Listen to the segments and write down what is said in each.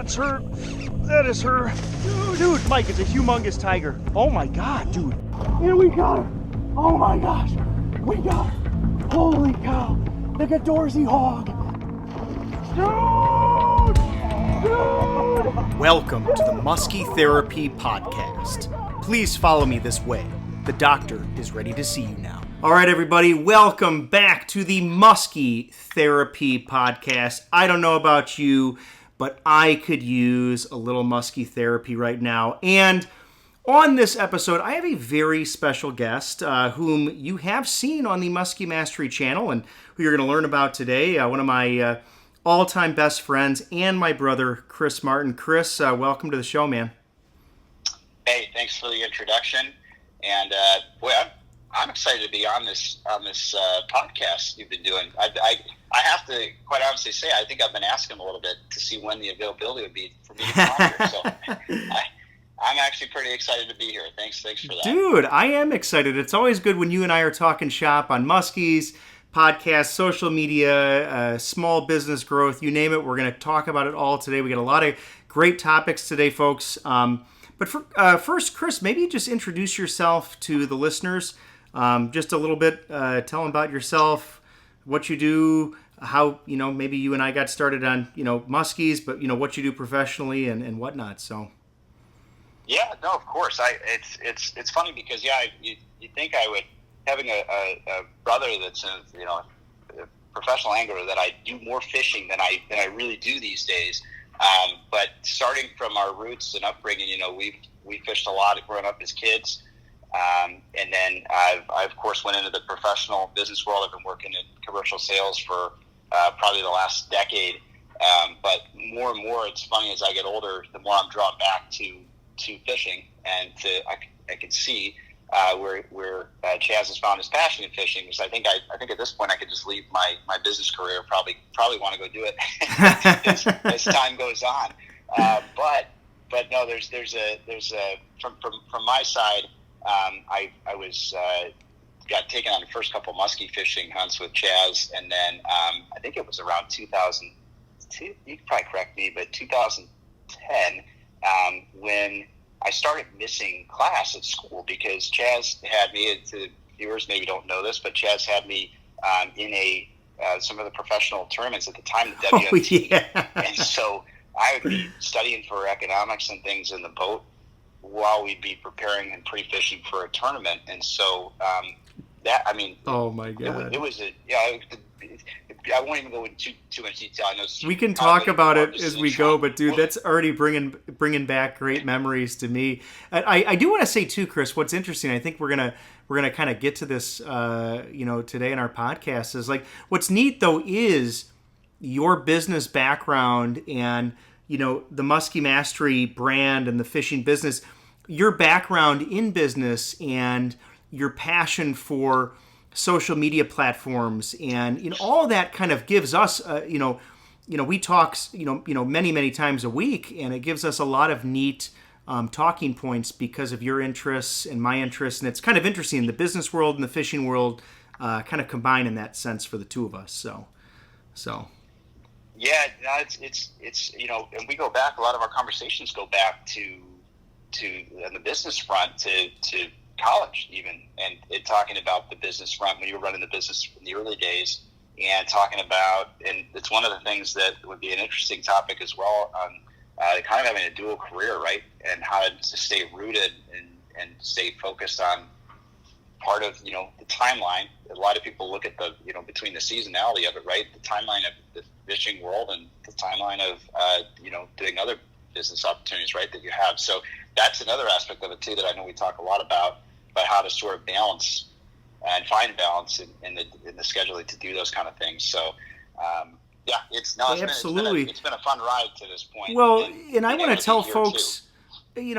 That's her. That is her. Dude, Mike, it's a humongous tiger. Oh my God, dude. Here we got her. Oh my gosh. We got her. Holy cow. The Outdoorsy hog. Dude! Welcome to the Musky Therapy Podcast. Please follow me this way. The doctor is ready to see you now. All right, everybody, welcome back to the Musky Therapy Podcast. I don't know about you, but I could use a little musky therapy right now. And on this episode, I have a very special guest whom you have seen on the Musky Mastery channel and who you're going to learn about today. One of my all-time best friends and my brother, Chris Martin. Chris, welcome to the show, man. Hey, thanks for the introduction. And boy, I'm excited to be on this podcast you've been doing. I have to quite honestly say I think I've been asking a little bit to see when the availability would be for me to come on here. So I'm actually pretty excited to be here. Thanks for that. Dude, I am excited. It's always good when you and I are talking shop on Muskies, podcasts, social media, small business growth, you name it. We're going to talk about it all today. We got a lot of great topics today, folks. But first, Chris, maybe just introduce yourself to the listeners. Just a little bit, tell them about yourself, what you do, how, maybe you and I got started on, Muskies, but, what you do professionally and whatnot. So. Yeah, no, of course. It's funny because, you think I would, having a brother that's a professional angler, that I do more fishing than I really do these days. But starting from our roots and upbringing, we fished a lot growing up as kids. And then I of course went into the professional business world. I've been working in commercial sales for probably the last decade. But more and more, it's funny, as I get older, the more I'm drawn back to fishing, and I can see where Chaz has found his passion in fishing. Because I think at this point I could just leave my business career. Probably want to go do it as time goes on. But no, there's a from my side. I was got taken on the first couple musky fishing hunts with Chaz, and then I think it was around 2002. You can probably correct me, but 2010 when I started missing class at school because Chaz had me. To viewers maybe don't know this, but Chaz had me in some of the professional tournaments at the time, the WMT, and so I would be studying for economics and things in the boat while we'd be preparing and pre-fishing for a tournament. And so oh my God, it was I won't even go into too much detail. I know we can talk about it as we go, but dude, that's already bringing back great memories to me. I do want to say too, Chris, what's interesting, I think we're gonna kind of get to this today in our podcast, is like what's neat though is your business background and the Musky Mastery brand and the fishing business, your background in business and your passion for social media platforms and all that kind of gives us we talk many times a week, and it gives us a lot of neat talking points because of your interests and my interests, and it's kind of interesting. The business world and the fishing world kind of combine in that sense for the two of us. So. Yeah, no, it's and we go back. A lot of our conversations go back to on the business front to college even, and talking about the business front when you were running the business in the early days, and talking about, and it's one of the things that would be an interesting topic as well on kind of having a dual career, right, and how to stay rooted and stay focused on part of the timeline. A lot of people look at the between the seasonality of it, right, the timeline of the fishing world and the timeline of doing other business opportunities, right, that you have. So that's another aspect of it too that I know we talk a lot about how to sort of balance and find balance in the scheduling to do those kind of things. So it's been a fun ride to this point. Well, and I want to tell folks,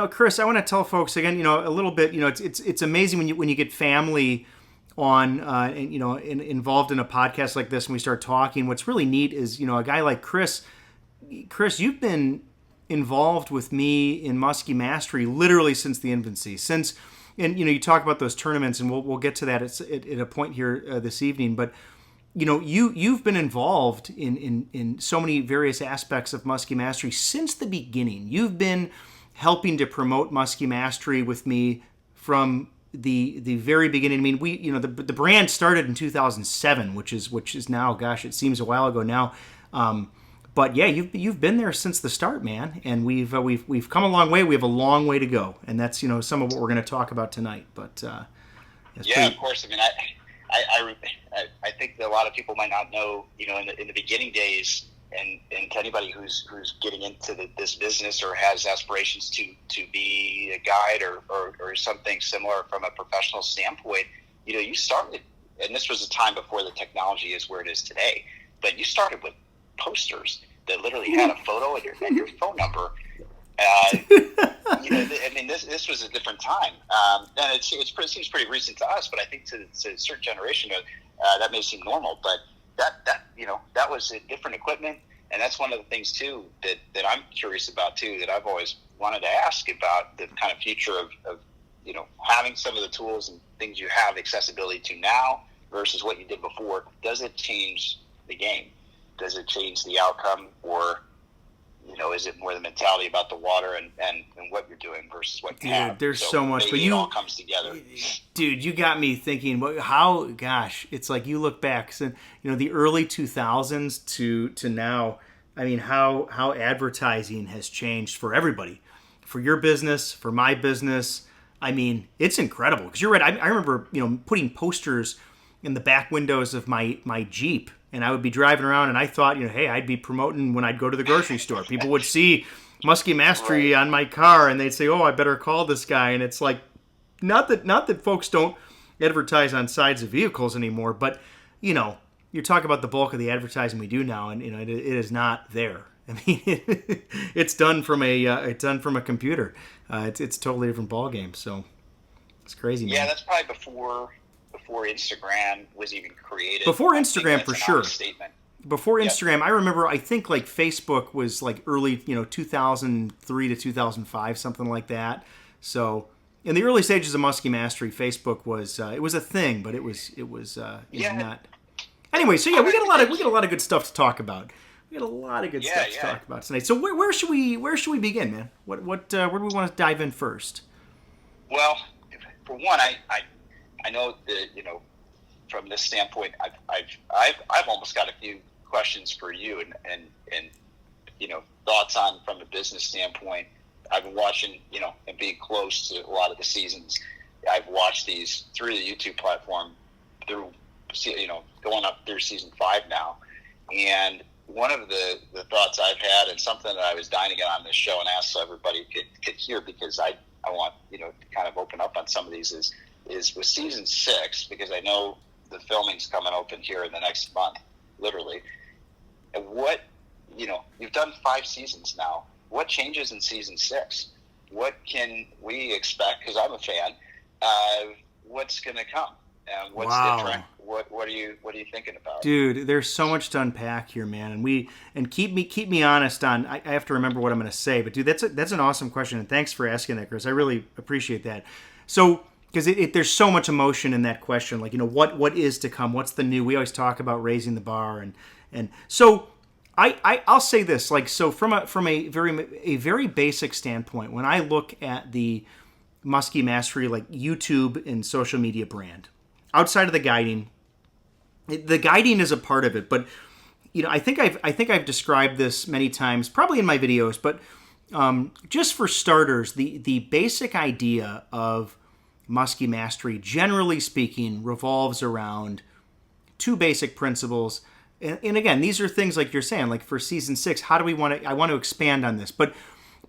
Chris, I want to tell folks again, a little bit, it's amazing when you get family on, involved in a podcast like this, and we start talking. What's really neat is, a guy like Chris, you've been involved with me in Musky Mastery literally since the infancy. And you talk about those tournaments, and we'll get to that at a point here this evening. But you've been involved in so many various aspects of Musky Mastery since the beginning. You've been helping to promote Musky Mastery with me from the very beginning. I mean, the brand started in 2007, which is now, gosh, it seems a while ago now. But yeah, you've been there since the start, man, and we've come a long way. We have a long way to go, and that's some of what we're going to talk about tonight. But of course. I mean, I think that a lot of people might not know, in the beginning days, and to anybody who's getting into this business or has aspirations to be a guide or something similar from a professional standpoint, you started, and this was a time before the technology is where it is today, but you started with posters that literally had a photo and your phone number. This was a different time, and it seems pretty recent to us. But I think to a certain generation, that may seem normal. But that was different equipment, and that's one of the things too that I'm curious about too. That I've always wanted to ask about the kind of future of having some of the tools and things you have accessibility to now versus what you did before. Does it change the game? Does it change the outcome, or is it more the mentality about the water and what you're doing versus what you have? There's so much, but it all comes together. Dude, you got me thinking. It's like you look back, so, the early 2000s to now. I mean, how advertising has changed for everybody, for your business, for my business. I mean, it's incredible because you're right. I remember putting posters in the back windows of my Jeep. And I would be driving around, and I thought, hey, I'd be promoting when I'd go to the grocery store. People would see Musky Mastery on my car, and they'd say, "Oh, I better call this guy." And it's like, not that folks don't advertise on sides of vehicles anymore, but you're talking about the bulk of the advertising we do now, and it is not there. I mean, it's done from a computer. It's a totally different ballgame. So it's crazy. Man. Yeah, that's probably before Instagram was even created. Before Instagram, for sure. Statement. Before Instagram, I remember, I think like Facebook was like early, 2003 to 2005, something like that. So in the early stages of Musky Mastery, Facebook was it was a thing, but it was not. Anyway, so yeah, we got a lot of good stuff to talk about. We got a lot of good stuff to talk about tonight. So where should we begin, man? Where do we want to dive in first? Well, for one, I know that from this standpoint, I've almost got a few questions for you and thoughts on from a business standpoint. I've been watching and being close to a lot of the seasons. I've watched these through the YouTube platform through going up through season 5 now, and one of the thoughts I've had, and something that I was dying to get on this show and ask so everybody could hear, because I want to kind of open up on some of these is with season 6, because I know the filming's coming open here in the next month, literally. And what, you've done 5 seasons now. What changes in season 6? What can we expect? Because I'm a fan. What's going to come? And what's different? What are you thinking about? Dude, there's so much to unpack here, man. And keep me honest on. I have to remember what I'm going to say, but dude, that's an awesome question, and thanks for asking that, Chris. I really appreciate that. So, because there's so much emotion in that question, like what is to come, what's the new. We always talk about raising the bar, and so I'll say this, like, so from a very basic standpoint, when I look at the Musky Mastery like YouTube and social media brand, outside of the guiding is a part of it, but I think I've described this many times, probably in my videos, but just for starters, the basic idea of Musky Mastery, generally speaking, revolves around 2 basic principles. And again, these are things like you're saying, like for season 6, how do we want to? I want to expand on this, but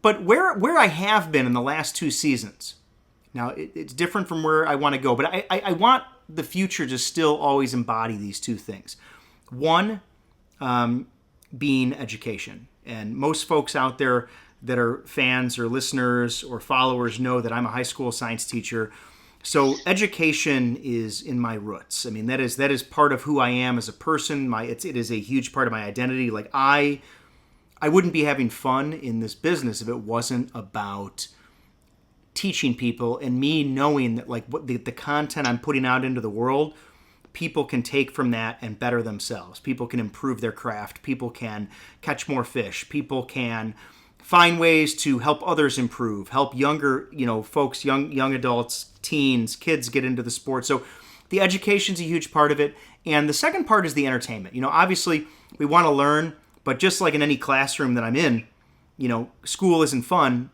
where I have been in the last 2 seasons, now it's different from where I want to go, but I want the future to still always embody these 2 things. One, being education, and most folks out there that are fans or listeners or followers know that I'm a high school science teacher. So education is in my roots. I mean, that is part of who I am as a person. It is a huge part of my identity. Like I wouldn't be having fun in this business if it wasn't about teaching people and me knowing that like what the content I'm putting out into the world people can take from that and better themselves. People can improve their craft. People can catch more fish. People can find ways to help others improve, help younger, folks, young adults, teens, kids get into the sport. So the education's a huge part of it. And the second part is the entertainment. Obviously we want to learn, but just like in any classroom that I'm in, school isn't fun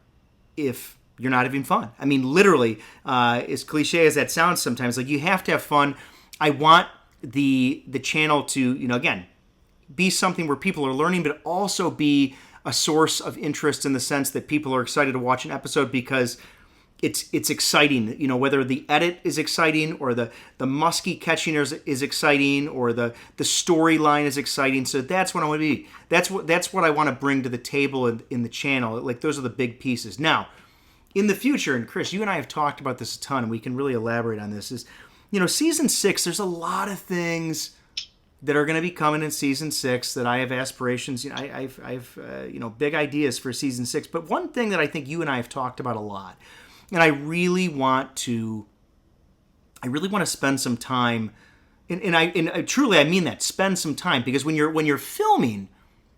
if you're not having fun. I mean, literally, as cliche as that sounds sometimes, like you have to have fun. I want the channel to, again, be something where people are learning, but also be a source of interest in the sense that people are excited to watch an episode because it's exciting. Whether the edit is exciting or the musky catching is exciting or the storyline is exciting. So that's what I want to be. That's what I want to bring to the table in the channel. Like those are the big pieces. Now, in the future, and Chris, you and I have talked about this a ton, and we can really elaborate on this, is, season 6, there's a lot of things that are going to be coming in season 6 that I have aspirations. I've big ideas for season 6. But one thing that I think you and I have talked about a lot, and I really want to spend some time, and I truly mean that, spend some time, because when you're filming,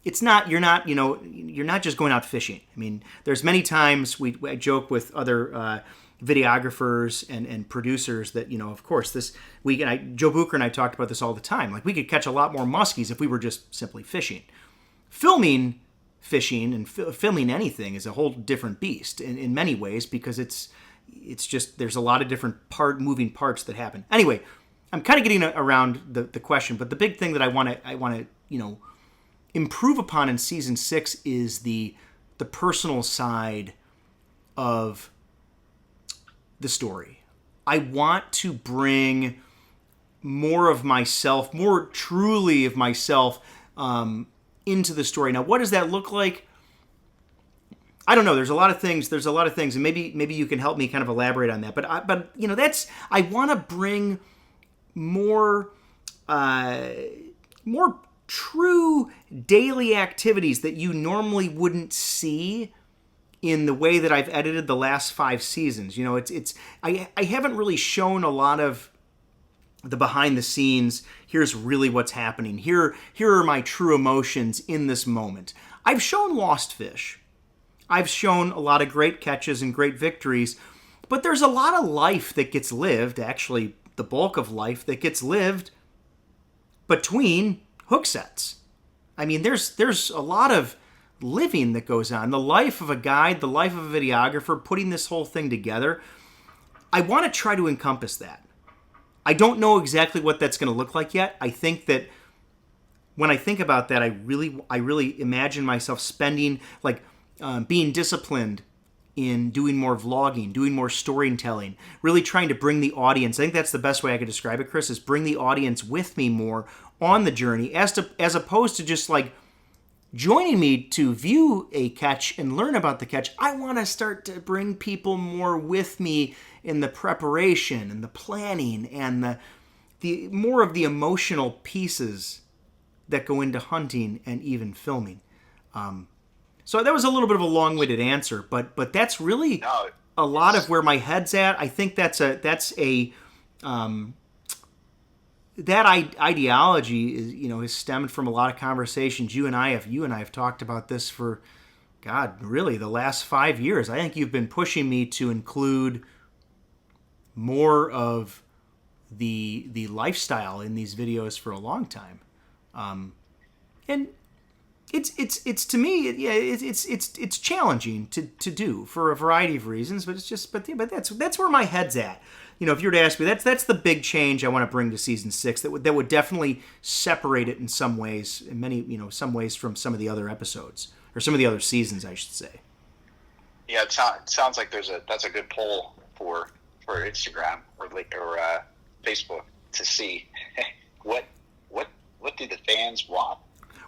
you're not just going out fishing. I mean, there's many times I joke with other videographers and producers that, of course, this week, and Joe Bucher and I talked about this all the time. Like, we could catch a lot more muskies if we were just simply fishing. Filming fishing and filming anything is a whole different beast in many ways, because it's just, there's a lot of different moving parts that happen. Anyway, I'm kind of getting around the question, but the big thing that I want to improve upon in season 6 is the personal side of the story. I want to bring more of myself, more truly of myself, into the story. Now, what does that look like? I don't know. There's a lot of things, and maybe you can help me kind of elaborate on that. But I want to bring more true daily activities that you normally wouldn't see in the way that I've edited the last 5 seasons. I haven't really shown a lot of the behind the scenes. Here's really what's happening. Here are my true emotions in this moment. I've shown lost fish. I've shown a lot of great catches and great victories, but there's a lot of life that gets lived, actually the bulk of life that gets lived between hook sets. I mean, there's a lot of living that goes on. The life of a guide, the life of a videographer, putting this whole thing together. I want to try to encompass that. I don't know exactly what that's going to look like yet. I think that when I think about that, I really imagine myself spending, being disciplined in doing more vlogging, doing more storytelling, really trying to bring the audience. I think that's the best way I could describe it, Chris, is bring the audience with me more on the journey, as opposed to just joining me to view a catch and learn about the catch. I want to start to bring people more with me in the preparation and the planning and the more of the emotional pieces that go into hunting and even filming. So that was a little bit of a long-winded answer, but that's really a lot of where my head's at. I think that ideology is, has stemmed from a lot of conversations you and I have talked about this for, God, really the last 5 years. I think you've been pushing me to include more of the lifestyle in these videos for a long time, and it's to me, it's challenging to do for a variety of reasons, but that's where my head's at. If you were to ask me, that's the big change I want to bring to season 6. That would definitely separate it in some ways, some ways from some of the other episodes, or some of the other seasons, I should say. Yeah, it sounds like that's a good poll for Instagram or Facebook to see what do the fans want.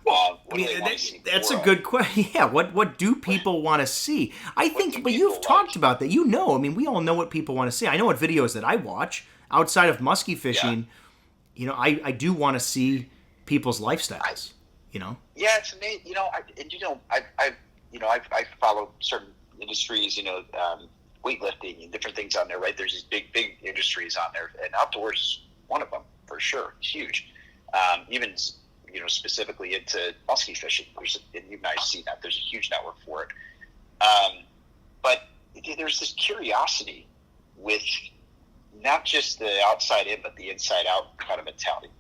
Well, that's a good question. Yeah, what do people want to see? I think, but you've talked about that. We all know what people want to see. I know what videos that I watch outside of musky fishing. Yeah. I do want to see people's lifestyles. Yeah, it's amazing. I follow certain industries. weightlifting and different things on there, right? There's these big industries on there, and outdoors is one of them for sure. It's huge. Even, specifically into musky fishing. And you guys see that. There's a huge network for it. But there's this curiosity with not just the outside in, but the inside out kind of mentality.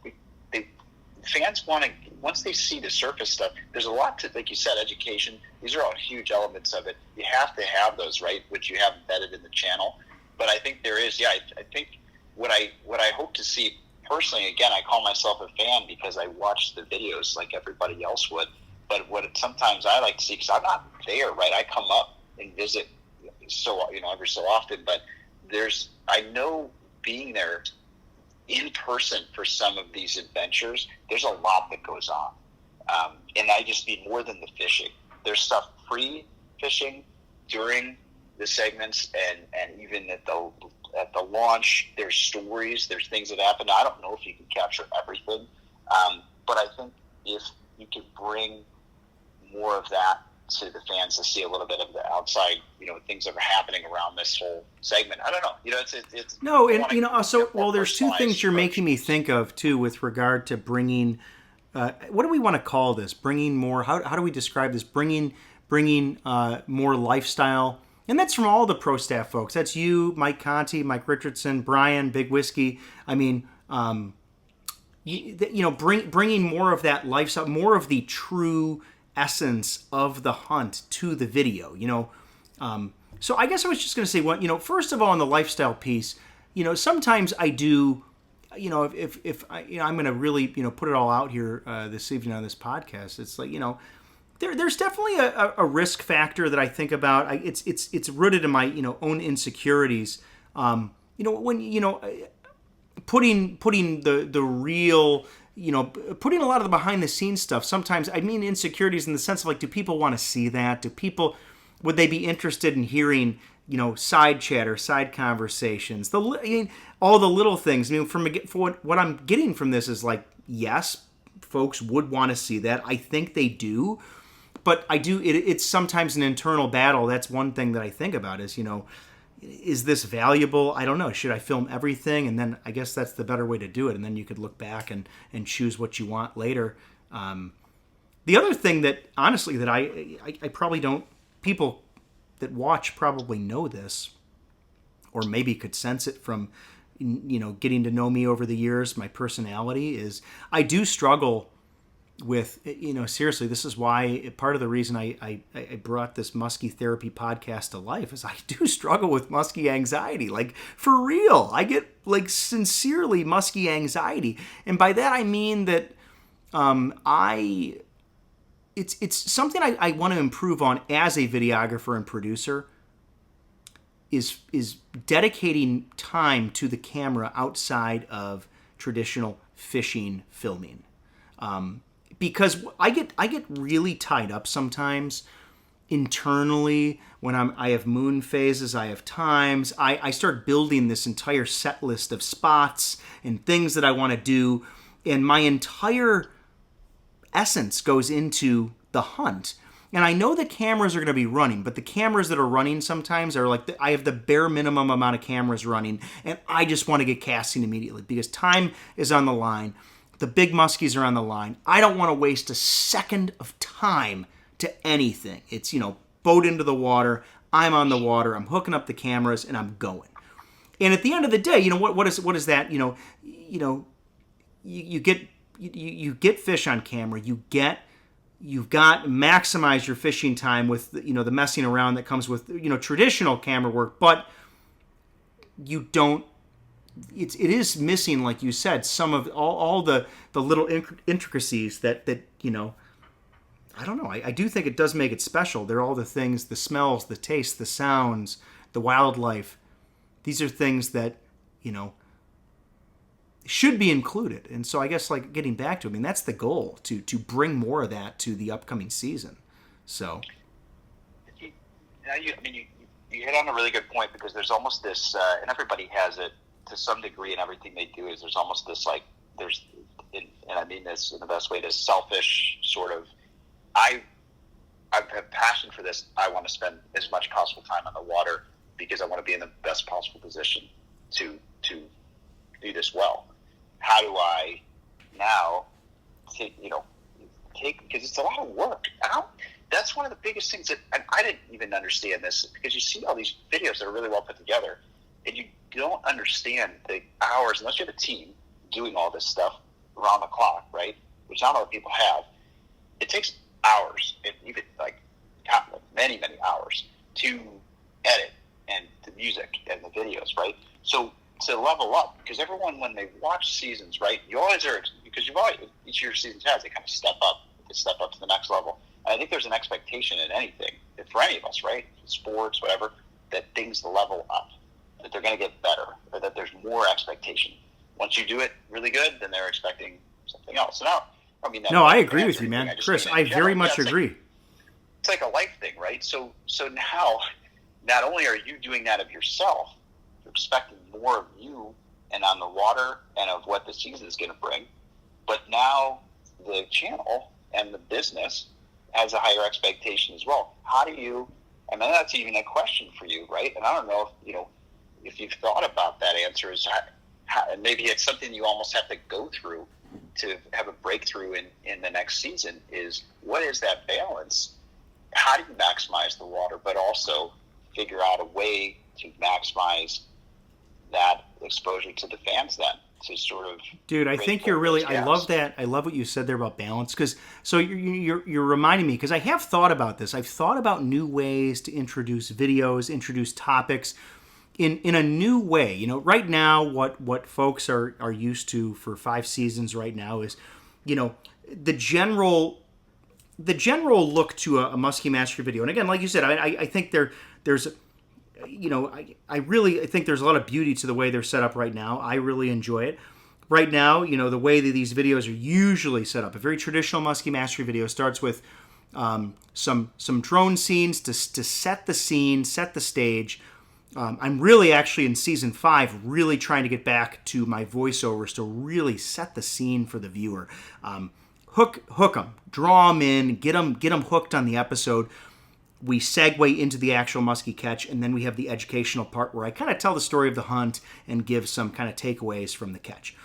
Fans want to, once they see the surface stuff, there's a lot to, like you said, education. These are all huge elements of it. You have to have those, right, which you have embedded in the channel. But I think there is, I think what I hope to see personally, again, I call myself a fan because I watch the videos like everybody else would. But what sometimes I like to see, because I'm not there, right? I come up and visit every so often, but I know being there in person for some of these adventures, there's a lot that goes on. And I just mean more than the fishing. There's stuff pre-fishing, during the segments, and even at the launch, there's stories, there's things that happen. I don't know if you can capture everything, but I think if you could bring more of that to the fans to see a little bit of the outside, things that are happening around this whole segment. I don't know. It's no, and also, there's two things you're making me think of too with regard to bringing. What do we want to call this? Bringing more. How do we describe this? Bringing more lifestyle, and that's from all the pro staff folks. That's you, Mike Conti, Mike Richardson, Brian, Big Whiskey. I mean, bringing more of that lifestyle, more of the true essence of the hunt to the video. So I guess I was just going to say, first of all, on the lifestyle piece, sometimes I do. If I'm going to really, put it all out here this evening on this podcast, it's like, there's definitely a risk factor that I think about. It's rooted in my, own insecurities. When, putting the real, putting a lot of the behind the scenes stuff. Sometimes I mean insecurities in the sense of like, do people want to see that? Would they be interested in hearing, side chatter, side conversations, all the little things. What I'm getting from this is like, yes, folks would want to see that. I think they do, but it's sometimes an internal battle. That's one thing that I think about is this valuable? I don't know. Should I film everything? And then I guess that's the better way to do it. And then you could look back and choose what you want later. The other thing that honestly that I probably don't, people that watch probably know this, or maybe could sense it from, getting to know me over the years, my personality is, I do struggle with, seriously, this is why part of the reason I brought this musky therapy podcast to life is I do struggle with musky anxiety, like for real. I get like sincerely musky anxiety. And by that, I mean that, it's something I want to improve on as a videographer and producer is dedicating time to the camera outside of traditional fishing filming. Because I get really tied up sometimes internally when I have moon phases, I have times, I start building this entire set list of spots and things that I want to do, and my entire essence goes into the hunt. And I know the cameras are going to be running, but the cameras that are running sometimes are like, I have the bare minimum amount of cameras running, and I just want to get casting immediately because time is on the line. The big muskies are on the line. I don't want to waste a second of time to anything. It's, boat into the water. I'm on the water. I'm hooking up the cameras and I'm going. And at the end of the day, what is that? You get fish on camera. You've got maximize your fishing time with the messing around that comes with traditional camera work, but you don't. It is missing, like you said, some of all the little intricacies that I don't know. I do think it does make it special. They're all the things, the smells, the tastes, the sounds, the wildlife. These are things that should be included. And so I guess like getting back to, that's the goal, to bring more of that to the upcoming season. So you hit on a really good point, because there's almost this, and everybody has it to some degree in everything they do, is there's almost this like, and I mean this in the best way, this selfish sort of, I have passion for this. I want to spend as much possible time on the water because I want to be in the best possible position to do this well. how do I now take, because it's a lot of work. That's one of the biggest things that I didn't even understand this, because you see all these videos that are really well put together, and you don't understand the hours, unless you have a team doing all this stuff around the clock, right? Which not a lot of people have. It takes hours, and even like many, many hours to edit and the music and the videos, right? So to level up, because everyone, when they watch seasons, right, you always are, because each of your seasons has, they kind of step up to the next level. And I think there's an expectation in anything, for any of us, right, sports, whatever, that things level up, that they're going to get better, or that there's more expectation. Once you do it really good, then they're expecting something else. So now, no, I agree with you, man. Chris, I very much agree. It's like a life thing, right? So now, not only are you doing that of yourself, you're expecting more of you and on the water and of what the season is going to bring, but now the channel and the business has a higher expectation as well. How do you, that's even a question for you, right? And I don't know if you've thought about that answer, is and maybe it's something you almost have to go through to have a breakthrough in the next season, is what is that balance? How do you maximize the water, but also figure out a way to maximize that exposure to the fans then? To sort of, dude, I think you're really, I love that. I love what you said there about balance, because so you're reminding me, because I have thought about this. I've thought about new ways to introduce videos, introduce topics in a new way. Right now, what folks are used to for 5 seasons right now is, the general look to a Musky Mastery video. And again, like you said, I think there's I really think there's a lot of beauty to the way they're set up right now. I really enjoy it. Right now, the way that these videos are usually set up, a very traditional Musky Mastery video starts with some drone scenes to set the scene, set the stage. I'm really actually in season 5 really trying to get back to my voiceovers to really set the scene for the viewer. Hook them, draw them in, get them hooked on the episode. We segue into the actual musky catch, and then we have the educational part where I kind of tell the story of the hunt and give some kind of takeaways from the catch.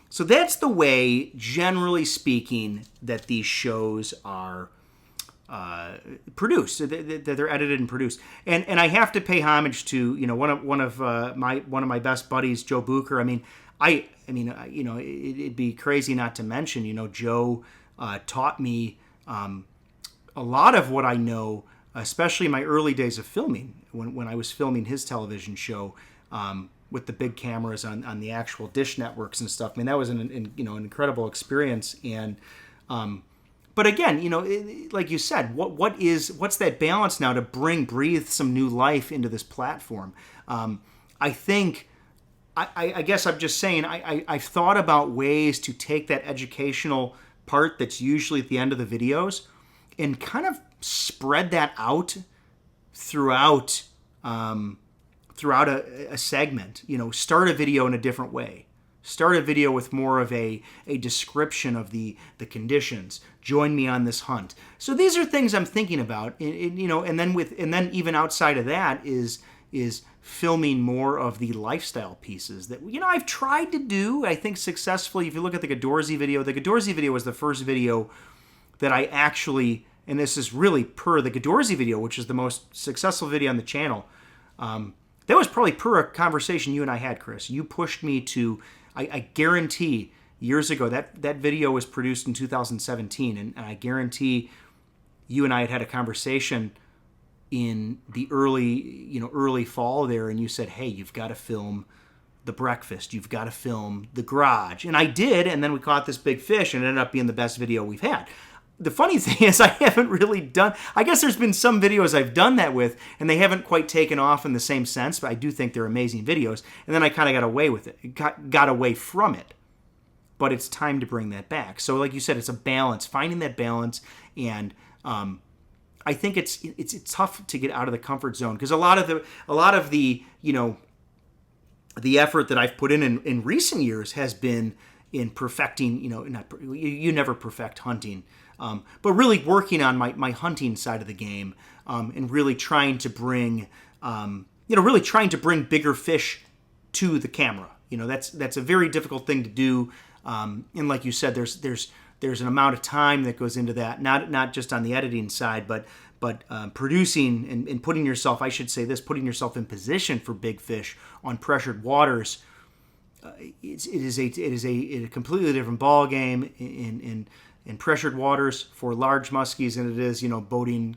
So that's the way, generally speaking, that these shows are produced, that they're edited and produced. And I have to pay homage to one of my best buddies, Joe Bucher. It'd be crazy not to mention. Joe taught me a lot of what I know, especially in my early days of filming, when I was filming his television show with the big cameras on the actual dish networks and stuff. That was an incredible experience. And but again, like you said, what's that balance now to breathe some new life into this platform? I think, I guess I'm just saying, I've thought about ways to take that educational part that's usually at the end of the videos and kind of spread that out throughout a segment. Start a video in a different way. Start a video with more of a description of the conditions. Join me on this hunt. So these are things I'm thinking about. And then even outside of that is filming more of the lifestyle pieces that I've tried to do, I think, successfully. If you look at the Gadorzy video was the first video that I actually, and this is really per the Gadorzy video, which is the most successful video on the channel. That was probably per a conversation you and I had, Chris. You pushed me to, I guarantee, years ago, that video was produced in 2017, and I guarantee you and I had a conversation in the early fall there, and you said, hey, you've got to film the breakfast, you've got to film the garage. And I did, and then we caught this big fish, and it ended up being the best video we've had. The funny thing is I haven't really done, I guess there's been some videos I've done that with, and they haven't quite taken off in the same sense, but I do think they're amazing videos. And then I kind of got away with it, got away from it. But it's time to bring that back. So like you said, it's a balance, finding that balance. And I think it's tough to get out of the comfort zone, because a lot of the the effort that I've put in recent years has been in perfecting, you never perfect hunting, but really working on my hunting side of the game, and really trying to bring, bigger fish to the camera. That's a very difficult thing to do. And like you said, there's an amount of time that goes into that, not just on the editing side, but producing and putting yourself, I should say this, putting yourself in position for big fish on pressured waters. It is a completely different ball game in pressured waters for large muskies than it is, boating,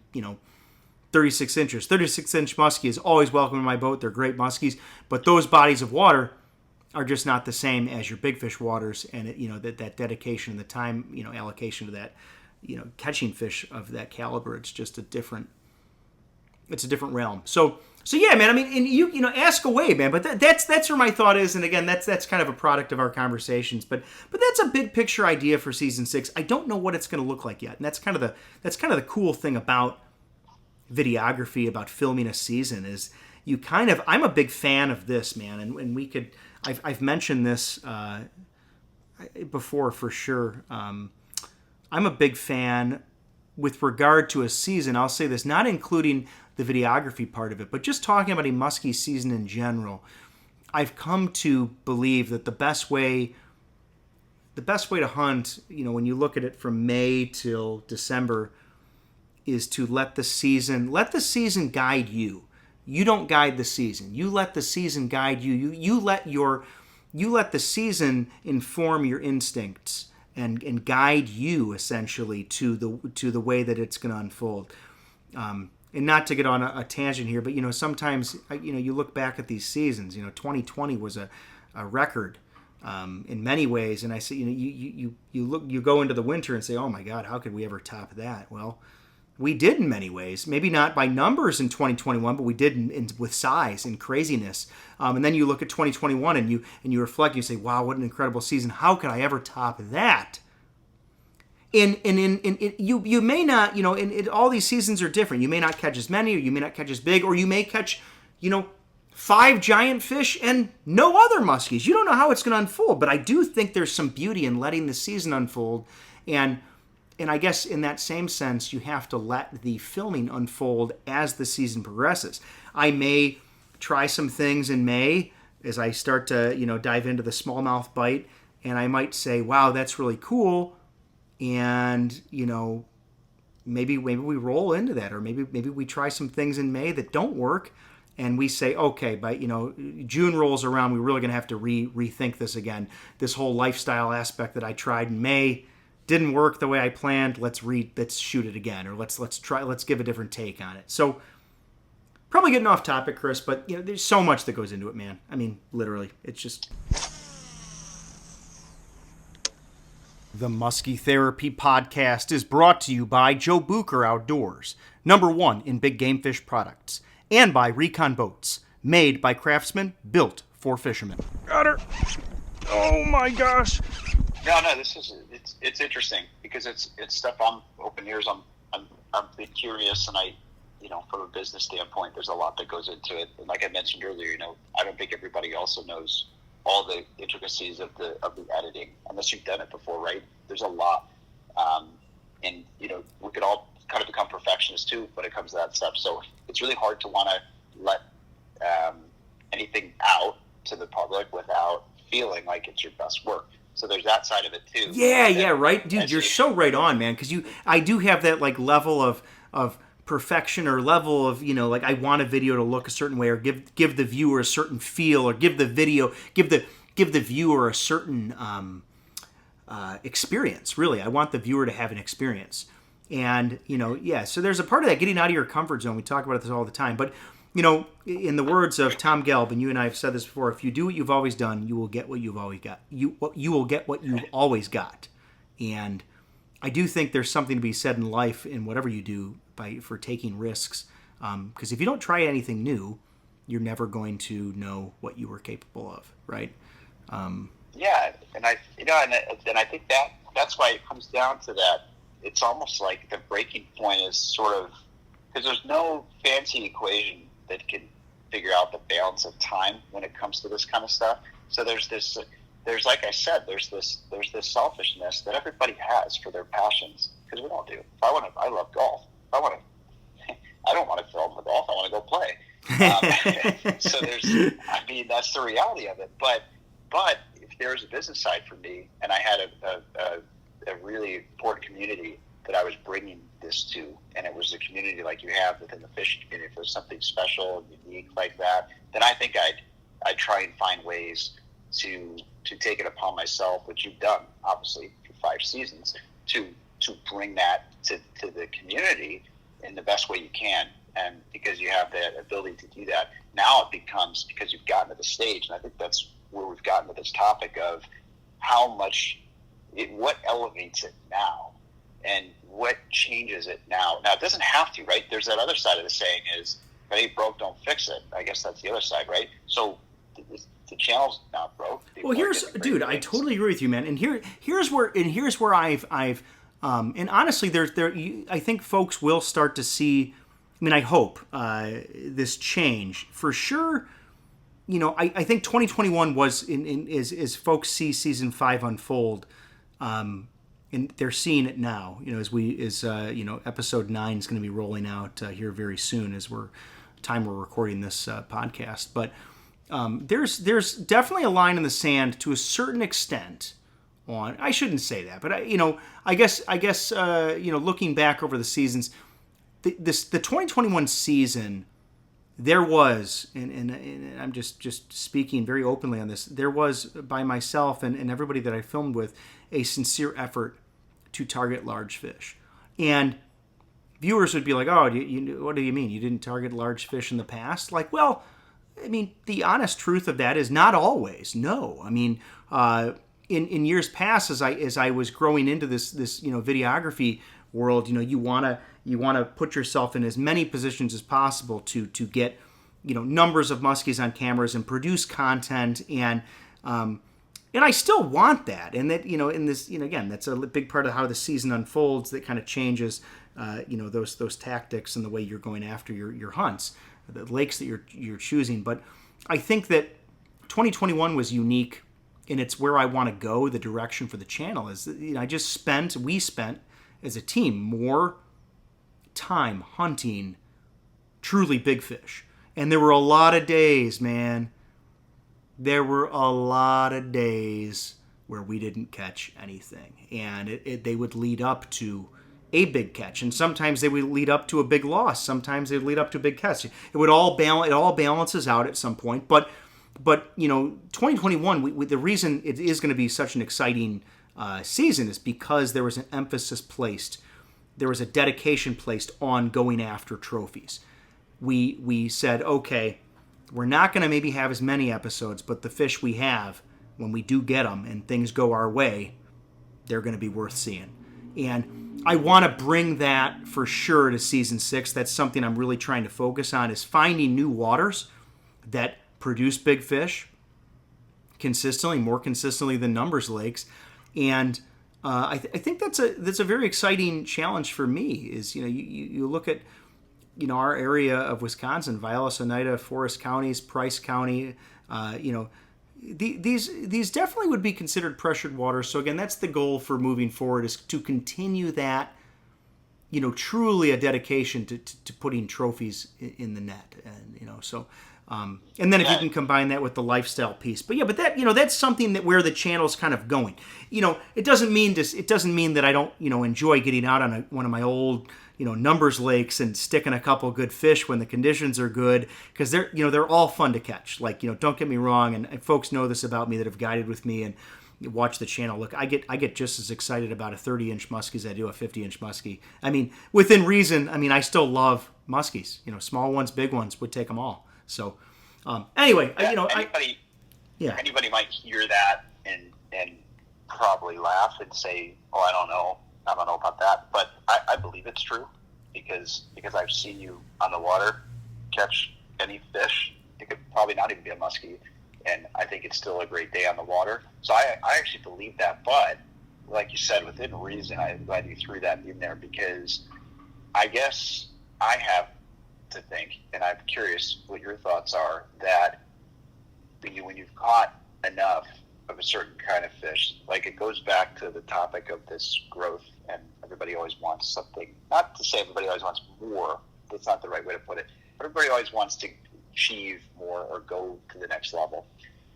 36 inches. 36-inch muskie is always welcome in my boat. They're great muskies, but those bodies of water are just not the same as your big fish waters, and that dedication and the time, allocation to that, catching fish of that caliber, it's just a different realm. So yeah, man. I mean, and you ask away, man. But that's where my thought is. And again, that's kind of a product of our conversations. But that's a big picture idea for season 6. I don't know what it's going to look like yet. And that's kind of the cool thing about videography, about filming a season, is I'm a big fan of this, man. And I've mentioned this before for sure. I'm a big fan with regard to a season. I'll say this, not including the videography part of it, but just talking about a muskie season in general. I've come to believe that the best way to hunt, when you look at it from May till December, is to let the season guide you. You don't guide the season. You let the season guide you. You let the season inform your instincts and guide you essentially to the way that it's going to unfold. And not to get on a tangent here, but sometimes you look back at these seasons. 2020 was a record in many ways, and I say you go into the winter and say, oh my God, how could we ever top that? Well, we did in many ways. Maybe not by numbers in 2021, but we did with size and craziness. And then you look at 2021 and you reflect. And you say, wow, what an incredible season! How could I ever top that? You may not, all these seasons are different. You may not catch as many, or you may not catch as big, or you may catch, 5 giant fish and no other muskies. You don't know how it's going to unfold, but I do think there's some beauty in letting the season unfold. And I guess in that same sense, you have to let the filming unfold as the season progresses. I may try some things in May as I start to, dive into the smallmouth bite, and I might say, wow, that's really cool. And, maybe we roll into that, or maybe we try some things in May that don't work, and we say, okay, but, June rolls around, we're really going to have to rethink this again. This whole lifestyle aspect that I tried in May didn't work the way I planned. Let's shoot it again, or let's give a different take on it. So probably getting off topic, Chris, but there's so much that goes into it, man. I mean, literally, it's just. The Musky Therapy Podcast is brought to you by Joe Bucher Outdoors, #1 in big game fish products, and by Recon Boats, made by craftsmen, built for fishermen. Got her. Oh my gosh. No, it's interesting because it's stuff I'm open ears. I'm a bit curious, and from a business standpoint, there's a lot that goes into it. And like I mentioned earlier, I don't think everybody also knows all the intricacies of the editing, unless you've done it before, right? There's a lot, and we could all kind of become perfectionists too when it comes to that stuff. So it's really hard to want to let anything out to the public without feeling like it's your best work. So there's that side of it too. Yeah, right, dude. You're so right on, man. Because I do have that level of perfection, or level of I want a video to look a certain way, or give the viewer a certain feel, or give the viewer a certain experience. Really, I want the viewer to have an experience, and So there's a part of that, getting out of your comfort zone. We talk about this all the time, but in the words of Tom Gelb, and you and I have said this before, if you do what you've always done, you will get what you've always got. You will get what you've always got, and I do think there's something to be said in life, in whatever you do, for taking risks. Because if you don't try anything new, you're never going to know what you were capable of, right? Yeah, and I think that's why it comes down to that. It's almost like the breaking point is sort of, because there's no fancy equation that can figure out the balance of time when it comes to this kind of stuff. So there's like I said, there's this selfishness that everybody has for their passions, because we all do. I love golf. I don't want to film the golf. I want to go play. So that's the reality of it. But there was a business side for me, and I had a really important community that I was bringing this to, and it was a community like you have within the fishing community. If there's something special and unique like that, then I think I'd try and find ways to take it upon myself, which you've done, obviously, for 5 seasons, to bring that to the community in the best way you can. And because you have the ability to do that, now it becomes, because you've gotten to the stage, and I think that's where we've gotten to this topic of how much, what elevates it now, and what changes it now. Now, it doesn't have to, right? There's that other side of the saying is, if it ain't broke, don't fix it. I guess that's the other side, right? So the channel's not broke. Well, dude, I totally agree with you, man. And here's where I've and honestly, I think folks will start to see. I mean, I hope this change for sure. You know, I think 2021 was as folks see season 5 unfold, and they're seeing it now. You know, as episode 9 is going to be rolling out here very soon as we're recording this podcast, but. There's definitely a line in the sand to a certain extent. I shouldn't say that, but I guess looking back over the seasons, the 2021 season, there was, and I'm just speaking very openly on this. There was, by myself and everybody that I filmed with, a sincere effort to target large fish, and viewers would be like, "Oh, what do you mean you didn't target large fish in the past?" Like, well. I mean, the honest truth of that is not always. No, I mean, in years past, as I was growing into this videography world, you wanna put yourself in as many positions as possible to get numbers of muskies on cameras and produce content, and I still want that, and that in this again, that's a big part of how the season unfolds. That kind of changes those tactics and the way you're going after your hunts. The lakes that you're choosing. But I think that 2021 was unique, and it's where I want to go. The direction for the channel is we spent as a team more time hunting truly big fish, and there were a lot of days, man. There were a lot of days where we didn't catch anything, and they would lead up to a big catch, and sometimes they would lead up to a big loss. Sometimes they would lead up to a big catch. It all balances out at some point. But 2021, the reason it is going to be such an exciting season is because there was an emphasis placed, there was a dedication placed on going after trophies. We said, okay, we're not going to maybe have as many episodes, but the fish we have, when we do get them and things go our way, they're going to be worth seeing. And I want to bring that for sure to season 6. That's something I'm really trying to focus on, is finding new waters that produce big fish consistently, more consistently than numbers lakes. And I think that's a very exciting challenge for me. Is you look at our area of Wisconsin, Vilas, Oneida, Forest counties, Price County, These definitely would be considered pressured waters. So again, that's the goal for moving forward, is to continue that, truly a dedication to putting trophies in the net, and and then if you can combine that with the lifestyle piece, but that's something where the channel's kind of going. It doesn't mean that I don't enjoy getting out on one of my old numbers lakes and sticking a couple good fish when the conditions are good, because they're all fun to catch. Like, don't get me wrong, and folks know this about me that have guided with me and watch the channel. Look, I get just as excited about a 30-inch muskie as I do a 50-inch muskie. I mean, within reason. I mean, I still love muskies. Small ones, big ones, would take them all. So, anyway, anybody might hear that and probably laugh and say, "Oh, I don't know about that," but I believe it's true because I've seen you on the water catch any fish. It could probably not even be a muskie, and I think it's still a great day on the water. So I actually believe that, but like you said, within reason, I'm glad you threw that in there, because I guess I have to think, and I'm curious what your thoughts are, that when you've caught enough of a certain kind of fish, like, it goes back to the topic of this growth, and everybody always wants something. Not to say everybody always wants more, that's not the right way to put it, but everybody always wants to achieve more or go to the next level.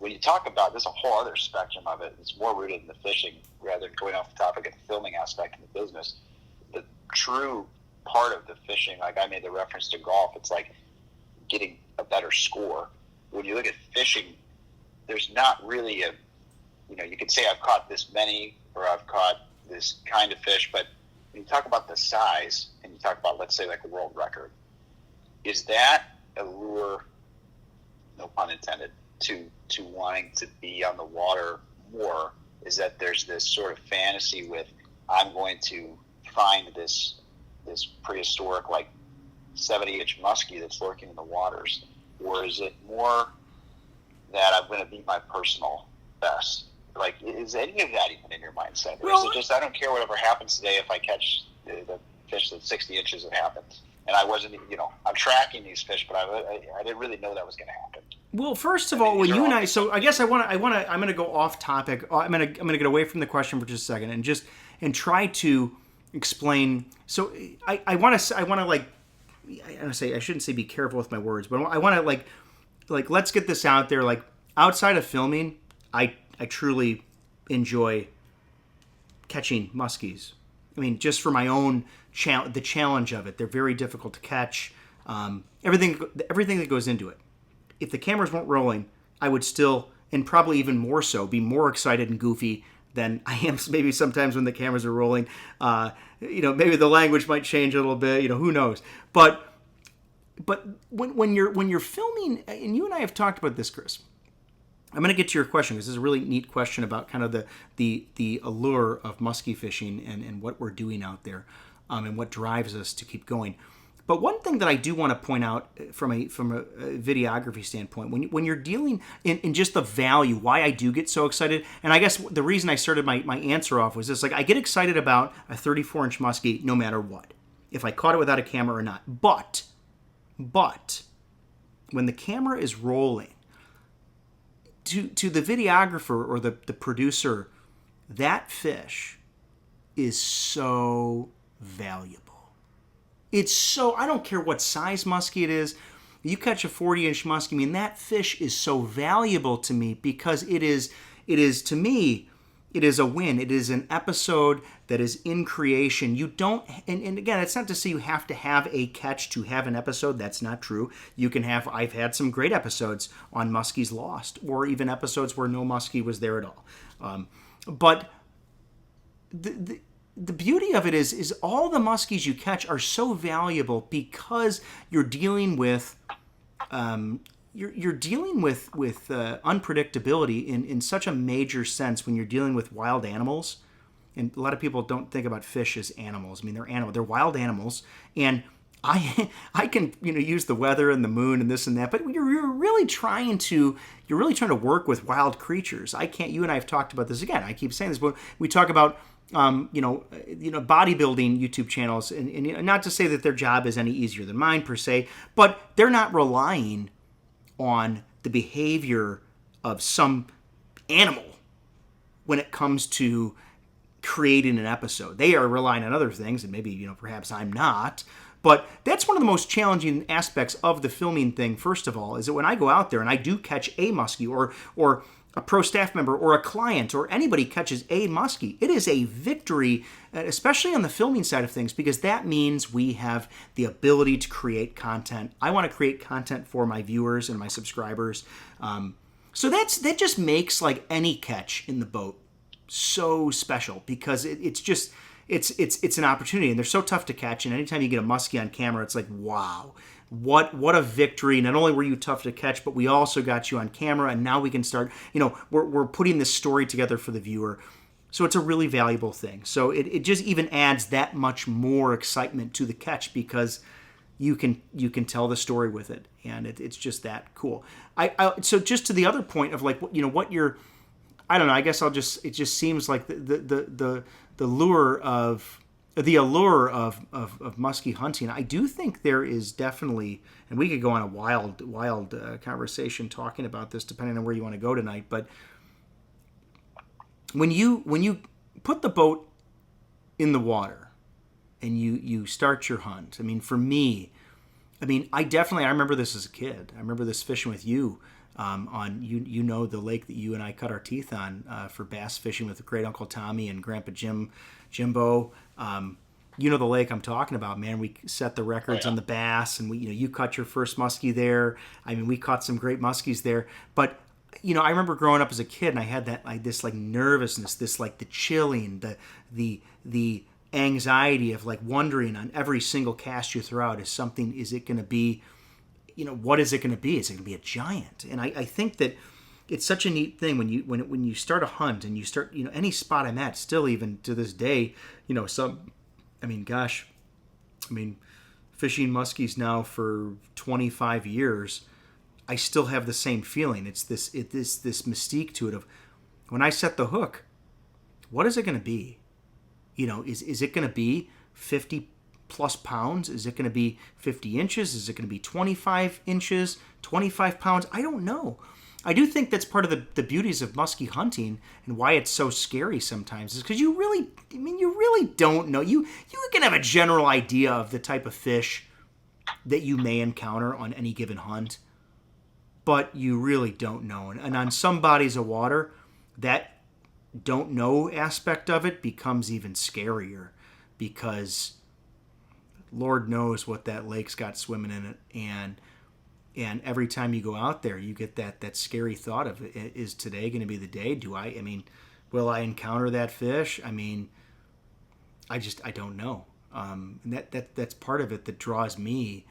when you talk about, there's a whole other spectrum of it. It's more rooted in the fishing rather than going off the topic of the filming aspect of the business. The true part of the fishing, like I made the reference to golf, it's like getting a better score. When you look at fishing, there's not really a, you could say I've caught this many or I've caught this kind of fish, but when you talk about the size and you talk about, let's say, like a world record, is that a lure, no pun intended, to wanting to be on the water more? Is that there's this sort of fantasy with, I'm going to find this prehistoric, like 70-inch muskie that's lurking in the waters? Or is it more that I'm going to beat my personal best? Like, is any of that even in your mindset? Or is it just, I don't care whatever happens today, if I catch the fish that's 60 inches, it happens? And I wasn't, I'm tracking these fish, but I didn't really know that was going to happen. Well, first of all, when you and I, so I guess I'm going to go off topic. I'm going to get away from the question for just a second and try to explain. So I want to like, I shouldn't say be careful with my words, but I want to like let's get this out there. Like, outside of filming, I truly enjoy catching muskies. I mean, just for my own the challenge of it. They're very difficult to catch. Everything that goes into it. If the cameras weren't rolling, I would still, and probably even more so, be more excited and goofy than I am maybe sometimes when the cameras are rolling. Maybe the language might change a little bit. Who knows? But when you're filming, and you and I have talked about this, Chris. I'm going to get to your question, because this is a really neat question about kind of the allure of muskie fishing and what we're doing out there, and what drives us to keep going. But one thing that I do want to point out from a videography standpoint, when you're dealing in just the value, why I do get so excited, and I guess the reason I started my answer off was this: like, I get excited about a 34-inch muskie no matter what, if I caught it without a camera or not. But when the camera is rolling, to the videographer or the producer, that fish is so valuable. It's so, I don't care what size muskie it is. You catch a 40-inch muskie, I mean, that fish is so valuable to me, because it is to me, it is a win. It is an episode that is in creation. You don't, and again, it's not to say you have to have a catch to have an episode. That's not true. You can have, I've had some great episodes on muskies lost, or even episodes where no muskie was there at all. But the beauty of it is all the muskies you catch are so valuable, because you're dealing with you're dealing with unpredictability in such a major sense when you're dealing with wild animals. And a lot of people don't think about fish as animals. I mean, they're wild animals, and I can use the weather and the moon and this and that, but you're really trying to work with wild creatures. You and I have talked about this again. I keep saying this, but we talk about bodybuilding YouTube channels, and not to say that their job is any easier than mine per se, but they're not relying on the behavior of some animal when it comes to creating an episode. They are relying on other things, and maybe perhaps I'm not. But that's one of the most challenging aspects of the filming thing. First of all, is that when I go out there and I do catch a muskie, or a pro staff member or a client or anybody catches a muskie, it is a victory, especially on the filming side of things, because that means we have the ability to create content. I want to create content for my viewers and my subscribers. So that just makes like any catch in the boat so special, because it's an opportunity, and they're so tough to catch. And anytime you get a muskie on camera, it's like, wow. What a victory. Not only were you tough to catch, but we also got you on camera, and now we can start, we're putting this story together for the viewer. So it's a really valuable thing. So it just even adds that much more excitement to the catch, because you can tell the story with it, and it's just that cool. So just to the other point of like, what you're, I don't know, I guess it just seems like the allure of muskie hunting. I do think there is definitely, and we could go on a wild conversation talking about this depending on where you want to go tonight, but when you put the boat in the water and you start your hunt, I mean, for me, I remember this as a kid. I remember this fishing with you. on you know the lake that you and I cut our teeth on for bass fishing with Great Uncle Tommy and Grandpa Jimbo. You know the lake I'm talking about, man. We set the records on the bass, and you caught your first muskie there. I mean, we caught some great muskies there. But I remember growing up as a kid, and I had that this nervousness, this the chilling, the anxiety of wondering on every single cast you throw out is it going to be, what is it going to be? Is it going to be a giant? And I think that it's such a neat thing when you start a hunt and you start, any spot I'm at, still even to this day, fishing muskies now for 25 years, I still have the same feeling. It's this mystique to it of when I set the hook, what is it going to be? Is it going to be 50 plus pounds? Is it going to be 50 inches? Is it going to be 25 inches, 25 pounds? I don't know. I do think that's part of the beauties of muskie hunting and why it's so scary sometimes is because you really don't know. You can have a general idea of the type of fish that you may encounter on any given hunt, but you really don't know. And on some bodies of water, that don't know aspect of it becomes even scarier because Lord knows what that lake's got swimming in it, and every time you go out there, you get that scary thought of, is today going to be the day? Will I encounter that fish? I don't know. And that's part of it that draws me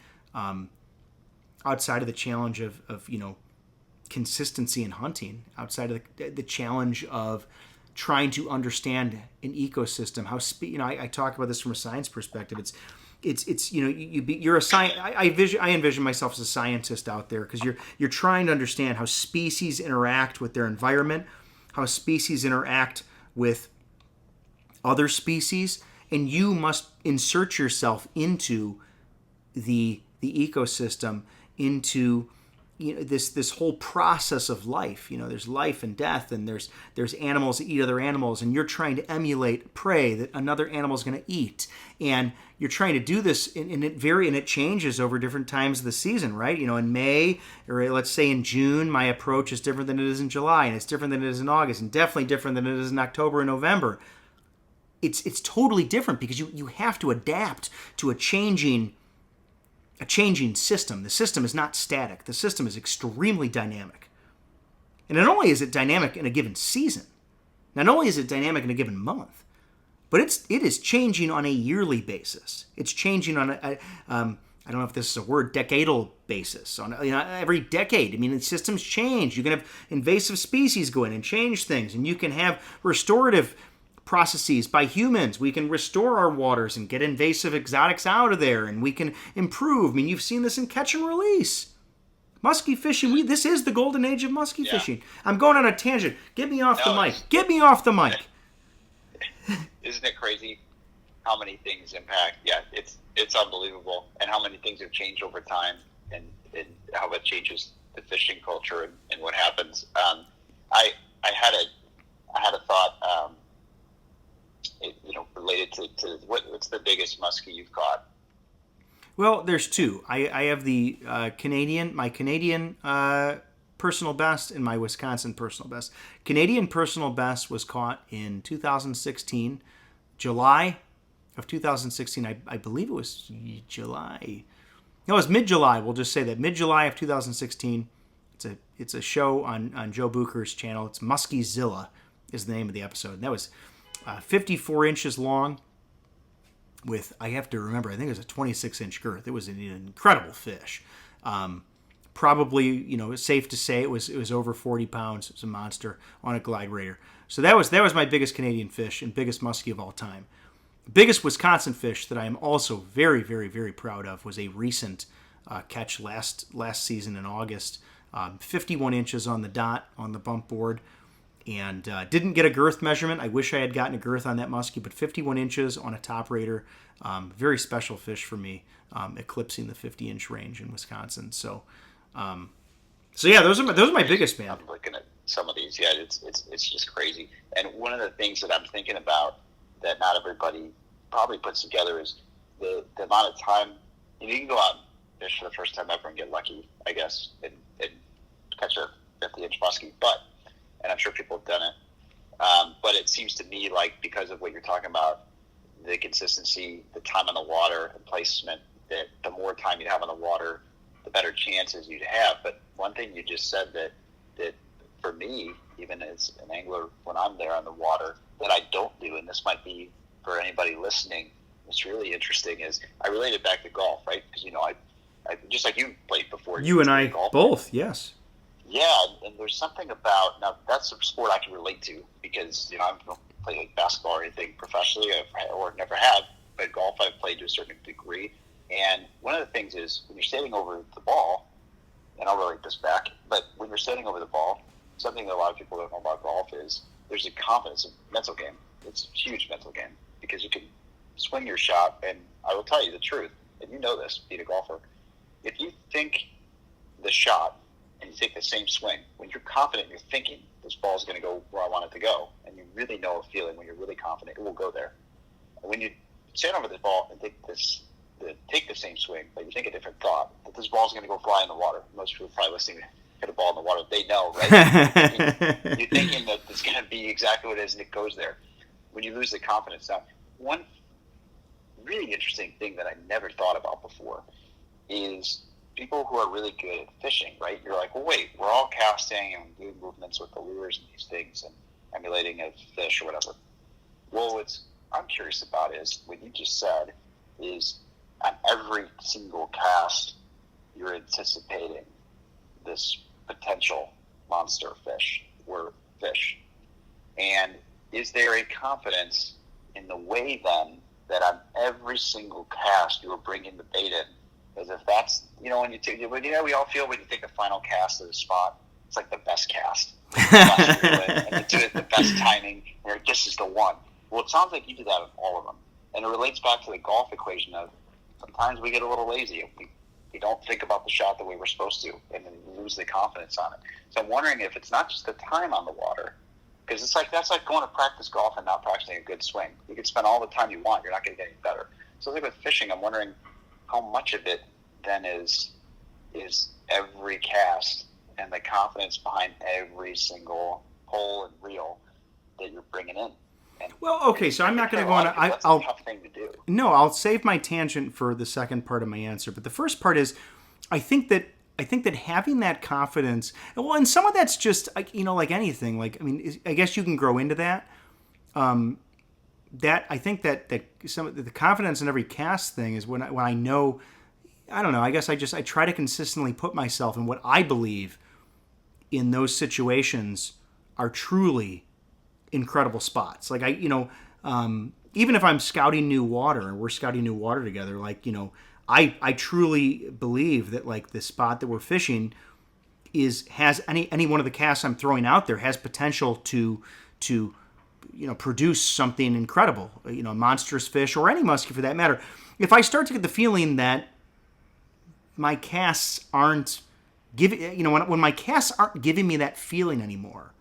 outside of the challenge of consistency in hunting, outside of the challenge of trying to understand an ecosystem. I talk about this from a science perspective. You're a science. I envision myself as a scientist out there because you're trying to understand how species interact with their environment, how species interact with other species, and you must insert yourself into the ecosystem, into this whole process of life. There's life and death, and there's animals that eat other animals, and you're trying to emulate prey that another animal is going to eat, and you're trying to do this, and it changes over different times of the season, right? In May, or let's say in June, my approach is different than it is in July, and it's different than it is in August, and definitely different than it is in October and November. It's totally different because you have to adapt to a changing system. The system is not static. The system is extremely dynamic. And not only is it dynamic in a given season, not only is it dynamic in a given month, but it is changing on a yearly basis. It's changing on I don't know if this is a word, decadal basis. On every decade. The systems change. You can have invasive species go in and change things, and you can have restorative processes by humans. We can restore our waters and get invasive exotics out of there, and we can improve. You've seen this in catch and release. Muskie fishing, this is the golden age of muskie fishing. I'm going on a tangent. Get me off the mic. Get me off the mic. Isn't it crazy how many things impact? Yeah, it's unbelievable, and how many things have changed over time, and how it changes the fishing culture and what happens. I had a thought. Related to what's the biggest muskie you've caught? Well, there's two. I have the my Canadian personal best and my Wisconsin personal best. Canadian personal best was caught in 2016, July of 2016. I believe it was July. No, it was mid-July. We'll just say that mid-July of 2016. It's a show on Joe Bucher's channel. It's Muskiezilla is the name of the episode. And that was 54 inches long with, I have to remember, I think it was a 26-inch girth. It was an incredible fish. Probably, it's safe to say it was over 40 pounds. It was a monster on a glide raider. So that was my biggest Canadian fish and biggest muskie of all time. The biggest Wisconsin fish that I am also very, very, very proud of was a recent catch last season in August. 51 inches on the dot on the bump board. And didn't get a girth measurement. I wish I had gotten a girth on that muskie, but 51 inches on a top raider. Very special fish for me, eclipsing the 50-inch range in Wisconsin. So yeah, those are my biggest, man. I'm looking at some of these. Yeah, it's just crazy. And one of the things that I'm thinking about that not everybody probably puts together is the amount of time. You can go out and fish for the first time ever and get lucky, I guess, and catch a 50-inch muskie, and I'm sure people have done it. But it seems to me like because of what you're talking about, the consistency, the time on the water, and placement, that the more time you have on the water, the better chances you'd have. But one thing you just said that for me, even as an angler, when I'm there on the water, that I don't do, and this might be for anybody listening, what's really interesting is I relate it back to golf, right? Because, I just like you played before. You and I golf, both, yes. Yeah, and there's something about, now that's a sport I can relate to because, I don't play like basketball or anything professionally, or never have, but golf I've played to a certain degree. And one of the things is when you're standing over the ball, and I'll relate this back, but when you're standing over the ball, something that a lot of people don't know about golf is there's a confidence, a mental game. It's a huge mental game because you can swing your shot, and I will tell you the truth, and you know this, being a golfer, if you think the shot and you take the same swing, when you're confident, you're thinking this ball is going to go where I want it to go, and you really know a feeling when you're really confident, it will go there. And when you stand over this ball and take the same swing, but you think a different thought, that this ball is going to go fly in the water. Most people probably listening hit a ball in the water, they know, right? You're thinking that it's going to be exactly what it is, and it goes there. When you lose the confidence. Now, one really interesting thing that I never thought about before is people who are really good at fishing, right? You're like, well, wait, we're all casting and doing movements with the lures and these things and emulating a fish or whatever. Well, what I'm curious about is what you just said is on every single cast, you're anticipating this potential monster fish or fish. And is there a confidence in the way then that on every single cast you are bringing the bait in? Because if that's, when we all feel when you take the final cast of the spot, it's like the best cast. And you do it the best timing, and this is the one. Well, it sounds like you do that with all of them. And it relates back to the golf equation of sometimes we get a little lazy. We don't think about the shot the way we're supposed to, and then we lose the confidence on it. So I'm wondering if it's not just the time on the water, because that's like going to practice golf and not practicing a good swing. You can spend all the time you want, you're not going to get any better. So I think with fishing, I'm wondering how much of it then is every cast and the confidence behind every single hole and reel that you're bringing in. And well, okay, so I'm not going to go on. That's a tough thing to do. No, I'll save my tangent for the second part of my answer. But the first part is, I think that having that confidence, well, and some of that's just like anything. I guess you can grow into that. That I think that some of the confidence in every cast thing is when I know. I don't know. I guess I try to consistently put myself in what I believe in those situations are truly incredible spots. Like even if I'm scouting new water and we're scouting new water together, I truly believe that the spot that we're fishing has any one of the casts I'm throwing out there has potential to produce something incredible, a monstrous fish or any muskie for that matter. If I start to get the feeling that my casts aren't giving, when my casts aren't giving me that feeling anymore,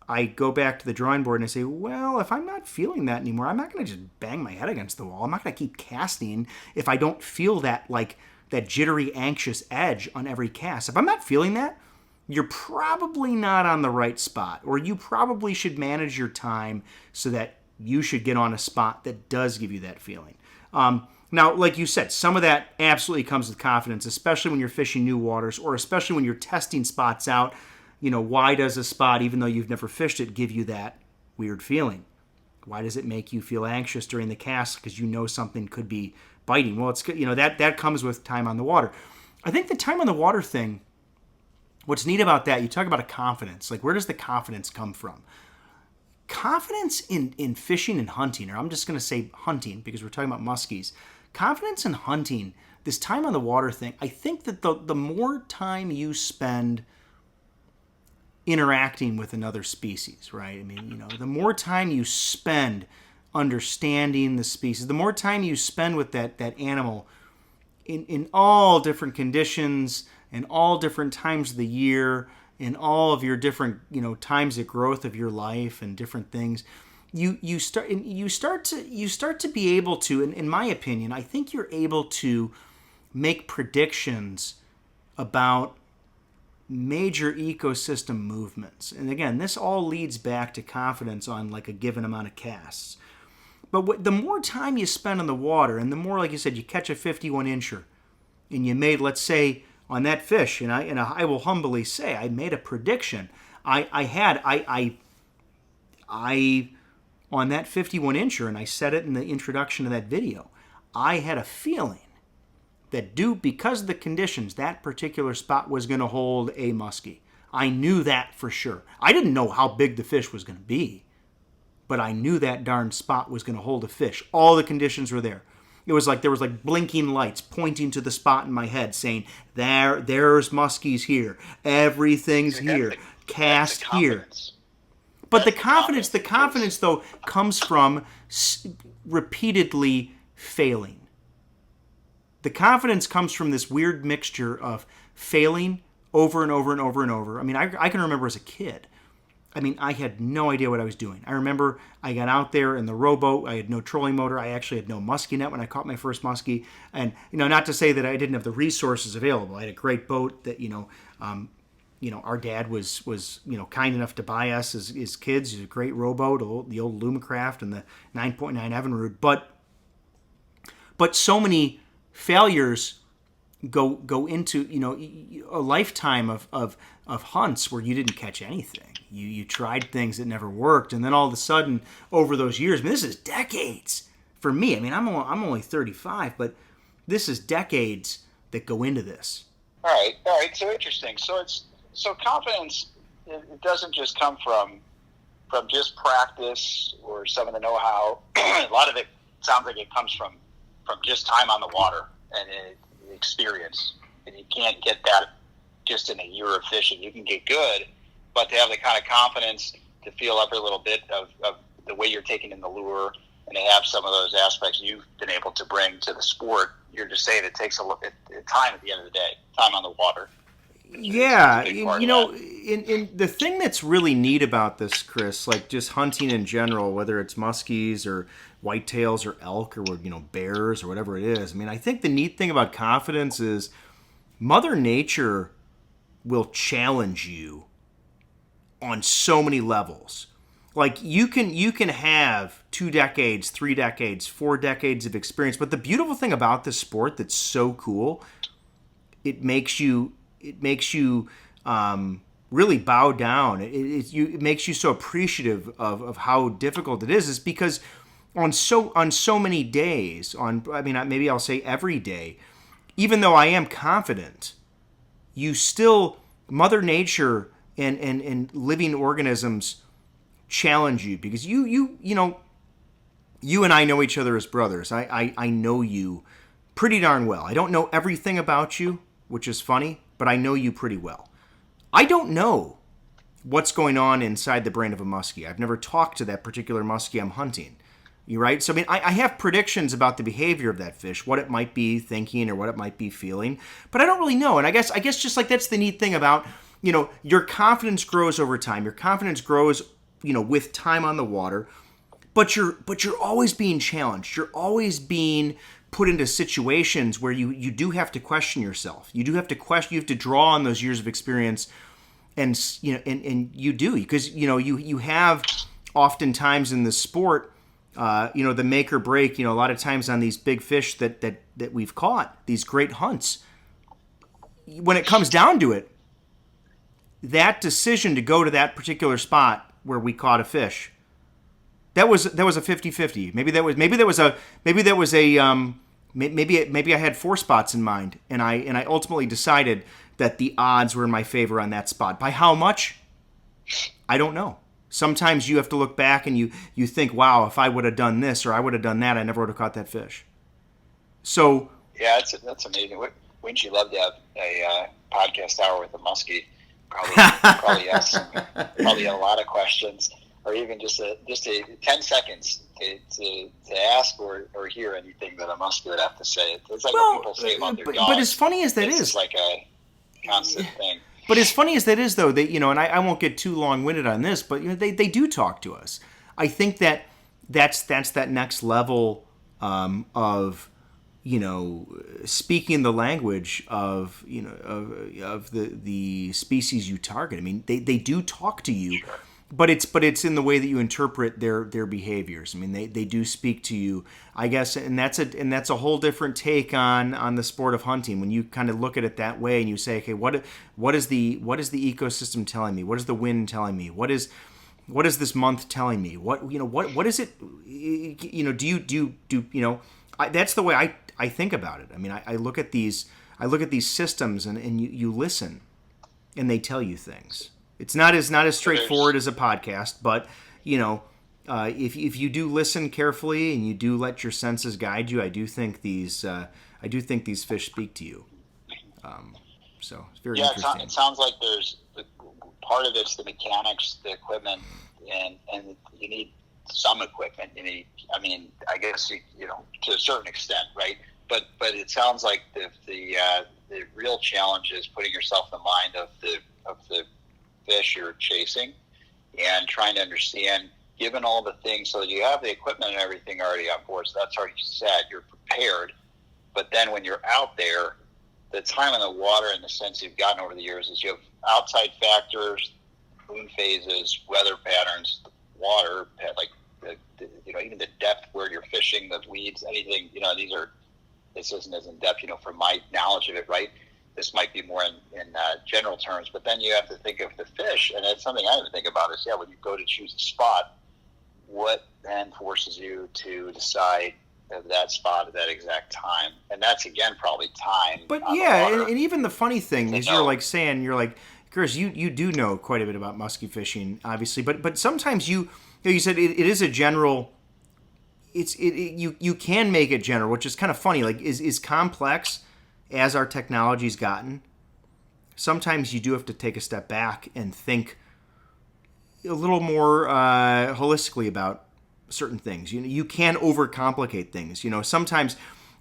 I go back to the drawing board and I say, well, if I'm not feeling that anymore, I'm not going to just bang my head against the wall. I'm not going to keep casting if I don't feel that that jittery, anxious edge on every cast. If I'm not feeling that, you're probably not on the right spot, or you probably should manage your time so that you should get on a spot that does give you that feeling. Now, like you said, some of that absolutely comes with confidence, especially when you're fishing new waters or especially when you're testing spots out. Why does a spot, even though you've never fished it, give you that weird feeling? Why does it make you feel anxious during the cast because something could be biting? Well, it's that comes with time on the water. I think the time on the water thing, what's neat about that, you talk about a confidence. Where does the confidence come from? Confidence in fishing and hunting, or I'm just going to say hunting because we're talking about muskies. Confidence in hunting, this time on the water thing, I think that the more time you spend interacting with another species, right? The more time you spend understanding the species, the more time you spend with that animal in all different conditions and all different times of the year, in all of your different times of growth of your life and different things, you start to be able to, in my opinion, I think you're able to make predictions about major ecosystem movements. And again, this all leads back to confidence on like a given amount of casts. But the more time you spend on the water, and the more, like you said, you catch a 51-incher, and you made, let's say, on that fish, and I will humbly say, I made a prediction. I on that 51-incher, and I said it in the introduction to that video, I had a feeling that because of the conditions, that particular spot was going to hold a muskie. I knew that for sure. I didn't know how big the fish was going to be, but I knew that darn spot was going to hold a fish. All the conditions were there. It was like there was like blinking lights pointing to the spot in my head saying, there's muskies here. Everything's here. Cast here. But the confidence though comes from repeatedly failing. The confidence comes from this weird mixture of failing over and over and over and over. I mean, I can remember as a kid, I had no idea what I was doing. I remember I got out there in the rowboat. I had no trolling motor. I actually had no muskie net when I caught my first muskie. And, not to say that I didn't have the resources available. I had a great boat that, our dad was kind enough to buy us as kids. It was a great rowboat, the old Lumacraft and the 9.9 Evinrude. But so many failures go into a lifetime of hunts where you didn't catch anything. You tried things that never worked, and then all of a sudden over those years, this is decades for me. I'm only 35, but this is decades that go into this. All right. So interesting. So confidence, it doesn't just come from just practice or some of the know-how. A lot of it sounds like it comes from just time on the water and experience. And you can't get that just in a year of fishing. You can get good, but to have the kind of confidence to feel every little bit of the way you're taking in the lure and to have some of those aspects you've been able to bring to the sport, you're just saying it takes a look at time at the end of the day, time on the water. Yeah, in the thing that's really neat about this, Chris, like just hunting in general, whether it's muskies or whitetails or elk or bears or whatever it is. I think the neat thing about confidence is Mother Nature will challenge you on so many levels. Like you can have 2 decades, 3 decades, 4 decades of experience, but the beautiful thing about this sport that's so cool, it makes you really bow down. It makes you so appreciative of how difficult it is because on so many days, maybe I'll say every day, even though I am confident, you still, Mother Nature and living organisms challenge you because you and I know each other as brothers. I know you pretty darn well. I don't know everything about you, which is funny, but I know you pretty well. I don't know what's going on inside the brain of a muskie. I've never talked to that particular muskie I'm hunting. You right? So I have predictions about the behavior of that fish, what it might be thinking or what it might be feeling, but I don't really know. And I guess just like that's the neat thing about, your confidence grows over time. Your confidence grows, with time on the water, but you're always being challenged. You're always being put into situations where you do have to question yourself. You do have to question. You have to draw on those years of experience, and you do because you have oftentimes in the sport, the make or break. A lot of times on these big fish that we've caught, these great hunts. When it comes down to it, that decision to go to that particular spot where we caught a fish, that was a 50-50. Maybe I had 4 spots in mind, and I ultimately decided that the odds were in my favor on that spot. By how much? I don't know. Sometimes you have to look back and you think, wow, if I would have done this or I would have done that, I never would have caught that fish. So yeah, that's amazing. Wouldn't you love to have a podcast hour with a muskie? Probably yes. Probably a lot of questions, or even just a 10 seconds to ask or hear anything that a muskie would have to say. It's like what people say about their dogs. But as funny as that it's like a constant thing. But as funny as that is, though, they and I won't get too long-winded on this, but they do talk to us. I think that's that next level of speaking the language of of the species you target. I mean, they do talk to you, but it's in the way that you interpret their behaviors. I mean, they do speak to you, I guess, and that's a whole different take on the sport of hunting when you kind of look at it that way and you say, okay, what is the ecosystem telling me? What is the wind telling me? What is this month telling me? What is it? That's the way I think about it. I mean, I look at these systems and you listen, and they tell you things. It's not as straightforward as a podcast, but if you do listen carefully and you do let your senses guide you, I do think these fish speak to you. So it's very interesting. It sounds like there's part of it's the mechanics, the equipment, and you need some equipment. I guess to a certain extent, right? But it sounds like the real challenge is putting yourself in the mind of the fish you're chasing and trying to understand, given all the things, so that you have the equipment and everything already on board. So that's already set. You're prepared. But then when you're out there, the time in the water, in the sense you've gotten over the years, is you have outside factors, moon phases, weather patterns, water, like even the depth where you're fishing, the weeds, anything. This isn't as in depth, from my knowledge of it, right? This might be more in general terms, but then you have to think of the fish, and that's something I have to think about is, when you go to choose a spot, what then forces you to decide that spot at that exact time? And that's, again, probably time. But and even the funny thing is you're like, Chris, you do know quite a bit about musky fishing, obviously, but sometimes you said it is a general. You can make it general, which is kind of funny. Like, is complex as our technology's gotten. Sometimes you do have to take a step back and think a little more holistically about certain things. You can overcomplicate things. Sometimes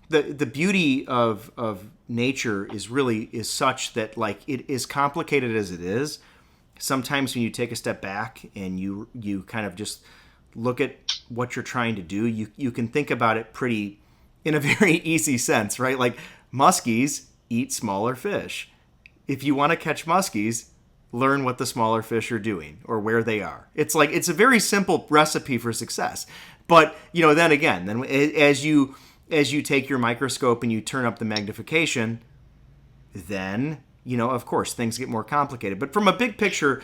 the beauty of nature is such that, like, it is complicated as it is. Sometimes when you take a step back and you kind of just look at what you're trying to do, you can think about it in a very easy sense, right? Like, muskies eat smaller fish. If you want to catch muskies, learn what the smaller fish are doing or where they are. It's a very simple recipe for success. But, then as you take your microscope and you turn up the magnification, then, of course, things get more complicated. But from a big picture,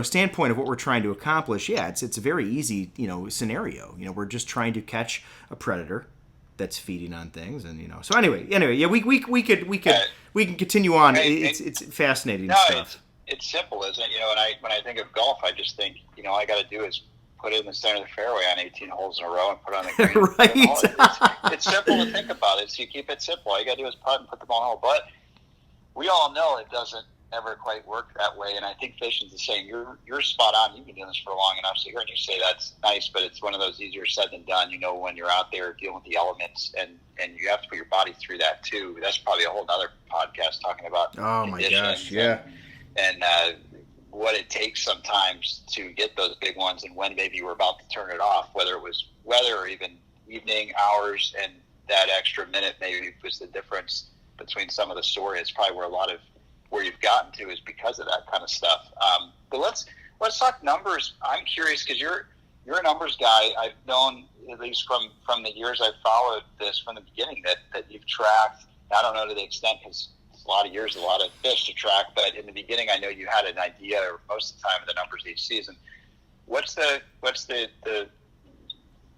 standpoint of what we're trying to accomplish, it's a very easy, scenario. We're just trying to catch a predator that's feeding on things, and so anyway, we can continue on. It's fascinating stuff. It's simple, isn't it? When I think of golf, I just think all I got to do is put it in the center of the fairway on 18 holes in a row and put it on the green. Right. It's simple to think about it. So you keep it simple. All you got to do is putt and put the ball in the hole. But we all know it doesn't ever quite work that way, and I think fishing's the same. You're spot on. You've been doing this for long enough, so hearing you say that's nice, but it's one of those easier said than done. When you're out there dealing with the elements, and you have to put your body through that too. That's probably a whole other podcast talking about conditions and what it takes sometimes to get those big ones, and when maybe you were about to turn it off, whether it was weather or even evening hours, and that extra minute maybe was the difference between some of the story. It's probably where you've gotten to is because of that kind of stuff. But let's talk numbers. I'm curious because you're a numbers guy. I've known, at least from the years I've followed this from the beginning, that you've tracked. I don't know to the extent, because it's a lot of years, a lot of fish to track. But in the beginning, I know you had an idea, or most of the time, of the numbers each season. What's the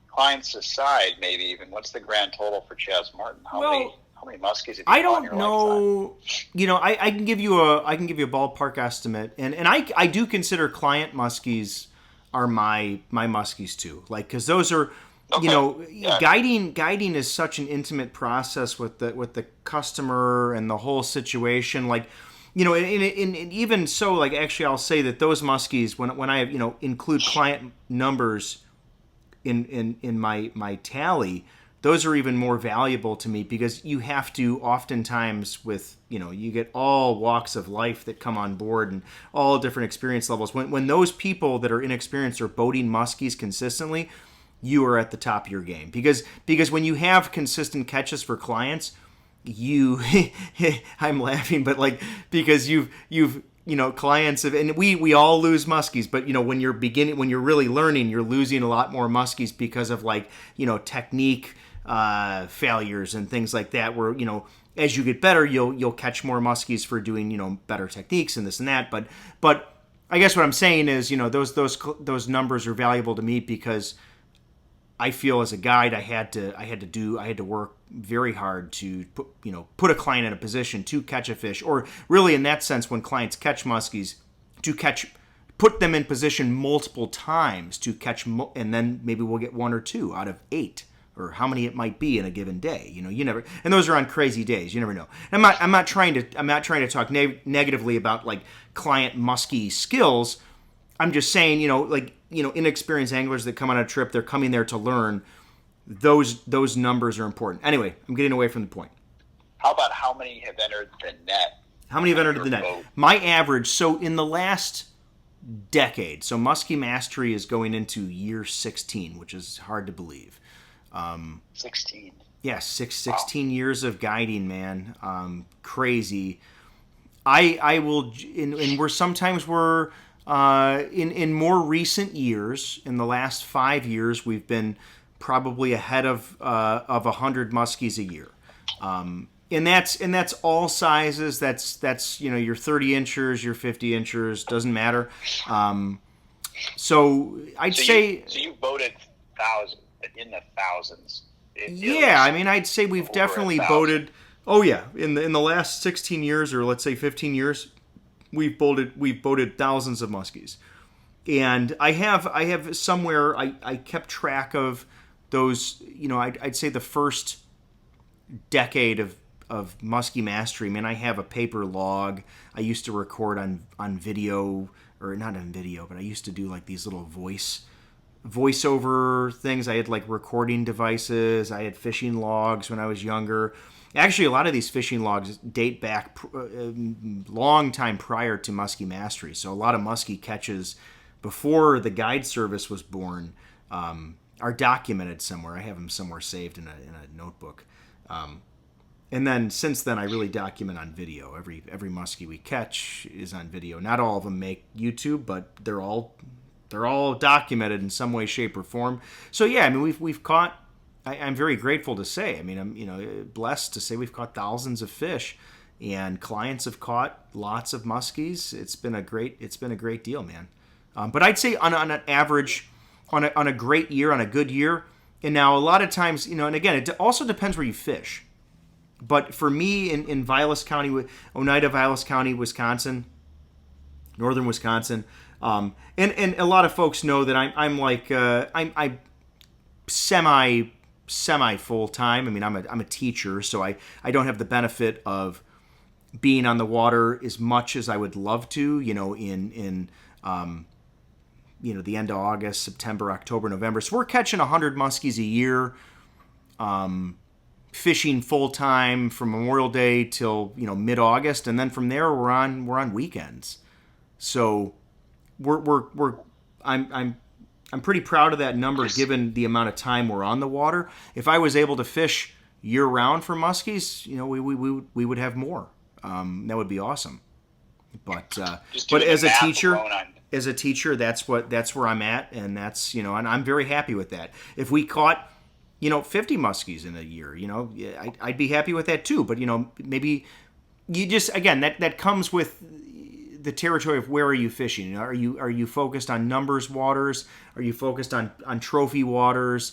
clients aside, maybe even? What's the grand total for Chas Martin? How many muskies have you I don't know. I can give you a ballpark estimate, and I do consider client muskies are my muskies too. Like, because those are, guiding is such an intimate process with the customer and the whole situation. Like, and even so, like, actually, I'll say that those muskies, when I include client numbers in my tally, those are even more valuable to me, because you have to oftentimes with, you get all walks of life that come on board and all different experience levels. When those people that are inexperienced are boating muskies consistently, you are at the top of your game. Because when you have consistent catches for clients, you I'm laughing, but like, because you've clients have, and we all lose muskies, but when you're really learning, you're losing a lot more muskies because of like technique failures and things like that, where as you get better, you'll catch more muskies for doing better techniques and this and that. But I guess what I'm saying is those numbers are valuable to me, because I feel as a guide I had to work very hard to put a client in a position to catch a fish, or really in that sense, when clients catch muskies, put them in position multiple times to catch, and then maybe we'll get 1 or 2 out of 8, or how many it might be in a given day. You never, and those are on crazy days. You never know. I'm not trying to talk negatively about like client muskie skills. I'm just saying, inexperienced anglers that come on a trip, they're coming there to learn. Those numbers are important. Anyway, I'm getting away from the point. How about how many have entered the net? How many have entered the net? Boat? My average, so in the last decade, so Musky Mastery is going into year 16, which is hard to believe. 16. Yeah, 16 years of guiding, man. Crazy. I will, and we're in more recent years, in the last 5 years, we've been probably ahead of 100 muskies a year, and that's all sizes. That's your 30 inchers, your 50 inchers, doesn't matter. So I'd say you've boated in the thousands. Yeah, I mean, I'd say we've definitely boated. Oh yeah, in the last 16 years, or let's say 15 years, we've boated thousands of muskies. And I have somewhere, I kept track of those, I'd say the first decade of Musky Mastery. Man, I have a paper log. I used to record on video, or not on video, but I used to do like these little voiceover things. I had like recording devices. I had fishing logs when I was younger. Actually, a lot of these fishing logs date back long time prior to Musky Mastery. So a lot of muskie catches before the guide service was born are documented somewhere. I have them somewhere saved in a notebook. And then since then, I really document on video. Every muskie we catch is on video. Not all of them make YouTube, but they're all documented in some way, shape, or form. So yeah, I mean, we've caught. I'm very grateful to say. I mean, I'm blessed to say we've caught thousands of fish, and clients have caught lots of muskies. It's been a great deal, man. But I'd say on an average, on a great year, on a good year, and now a lot of times, and again, it also depends where you fish. But for me, in Vilas County, Oneida, Vilas County, Wisconsin, northern Wisconsin, and a lot of folks know that I'm semi full time. I mean, I'm a teacher, so I don't have the benefit of being on the water as much as I would love to. In the end of August, September, October, November. So we're catching 100 muskies a year, fishing full time from Memorial Day till mid August, and then from there we're on weekends. So I'm pretty proud of that number, given the amount of time we're on the water. If I was able to fish year round for muskies, we would have more. That would be awesome. But as a teacher, that's where I'm at, and that's and I'm very happy with that. If we caught 50 muskies in a year, I'd be happy with that too. But maybe you just, again, that comes with the territory of where are you fishing. Are you focused on numbers waters? Are you focused on trophy waters?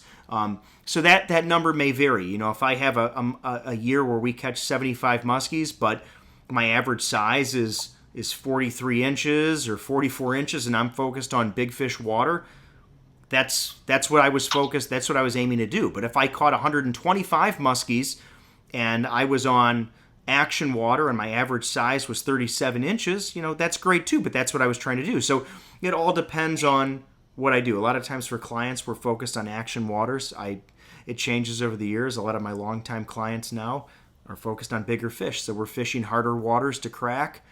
So that number may vary. If I have a year where we catch 75 muskies, but my average size is 43 inches or 44 inches, and I'm focused on big fish water, that's what I was focused. That's what I was aiming to do. But if I caught 125 muskies and I was on action water and my average size was 37 inches, that's great too, but that's what I was trying to do. So it all depends on what I do. A lot of times for clients, we're focused on action waters. It changes over the years. A lot of my longtime clients now are focused on bigger fish, so we're fishing harder waters to crack.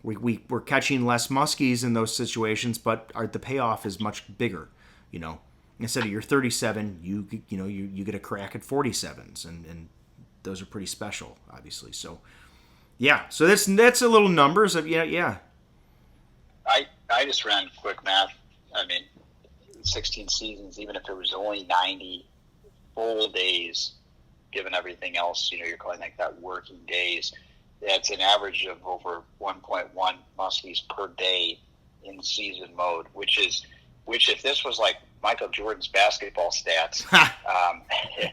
We're catching less muskies in those situations, but the payoff is much bigger. instead of your 37, you get a crack at 47s, and those are pretty special, obviously. So yeah, so that's a little numbers of yeah. I just ran quick math. I mean, 16 seasons, even if it was only 90 full days, given everything else, you're calling like that working days. That's an average of over 1.1 muskies per day in season mode, which if this was like Michael Jordan's basketball stats,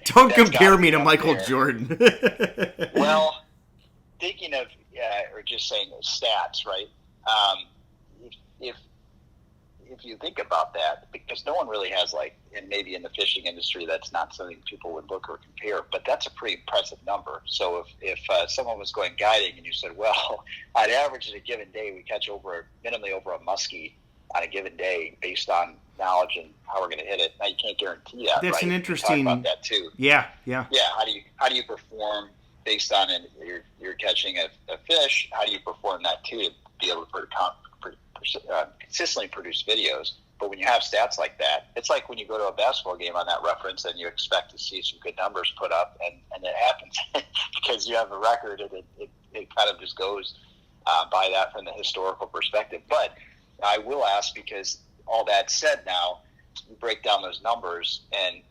don't compare me to Michael Jordan. Well, thinking of or just saying stats, right? If you think about that, because no one really has and maybe in the fishing industry, that's not something people would look or compare, but that's a pretty impressive number. So if someone was going guiding and you said, well, on average in a given day, we catch minimally over a muskie on a given day based on knowledge and how we're going to hit it. Now you can't guarantee that. That's right? an interesting. Talk about that too. Yeah. How do you perform based on you're catching a fish? How do you perform that too to be able to consistently produce videos? But when you have stats like that, it's like when you go to a basketball game on that reference and you expect to see some good numbers put up, and it happens because you have a record, and it kind of just goes by that from the historical perspective. But I will ask, because all that said, now you break down those numbers, and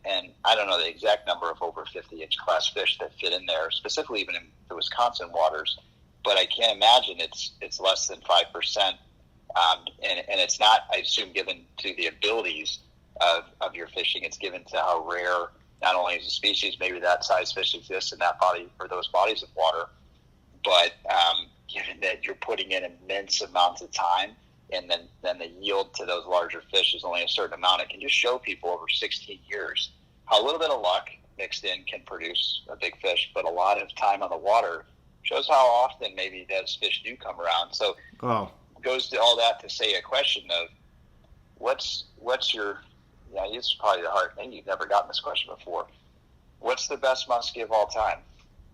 I don't know the exact number of over 50-inch class fish that fit in there, specifically even in the Wisconsin waters, but I can't imagine it's less than 5%. And it's not, I assume, given to the abilities of your fishing. It's given to how rare, not only is a species, maybe that size fish exists in that body or those bodies of water, but given that you're putting in immense amounts of time, and then the yield to those larger fish is only a certain amount. It can just show people over 16 years how a little bit of luck mixed in can produce a big fish, but a lot of time on the water shows how often maybe those fish do come around. So goes to all that to say a question of what's your, this is probably the hard thing. You've never gotten this question before. What's the best muskie of all time?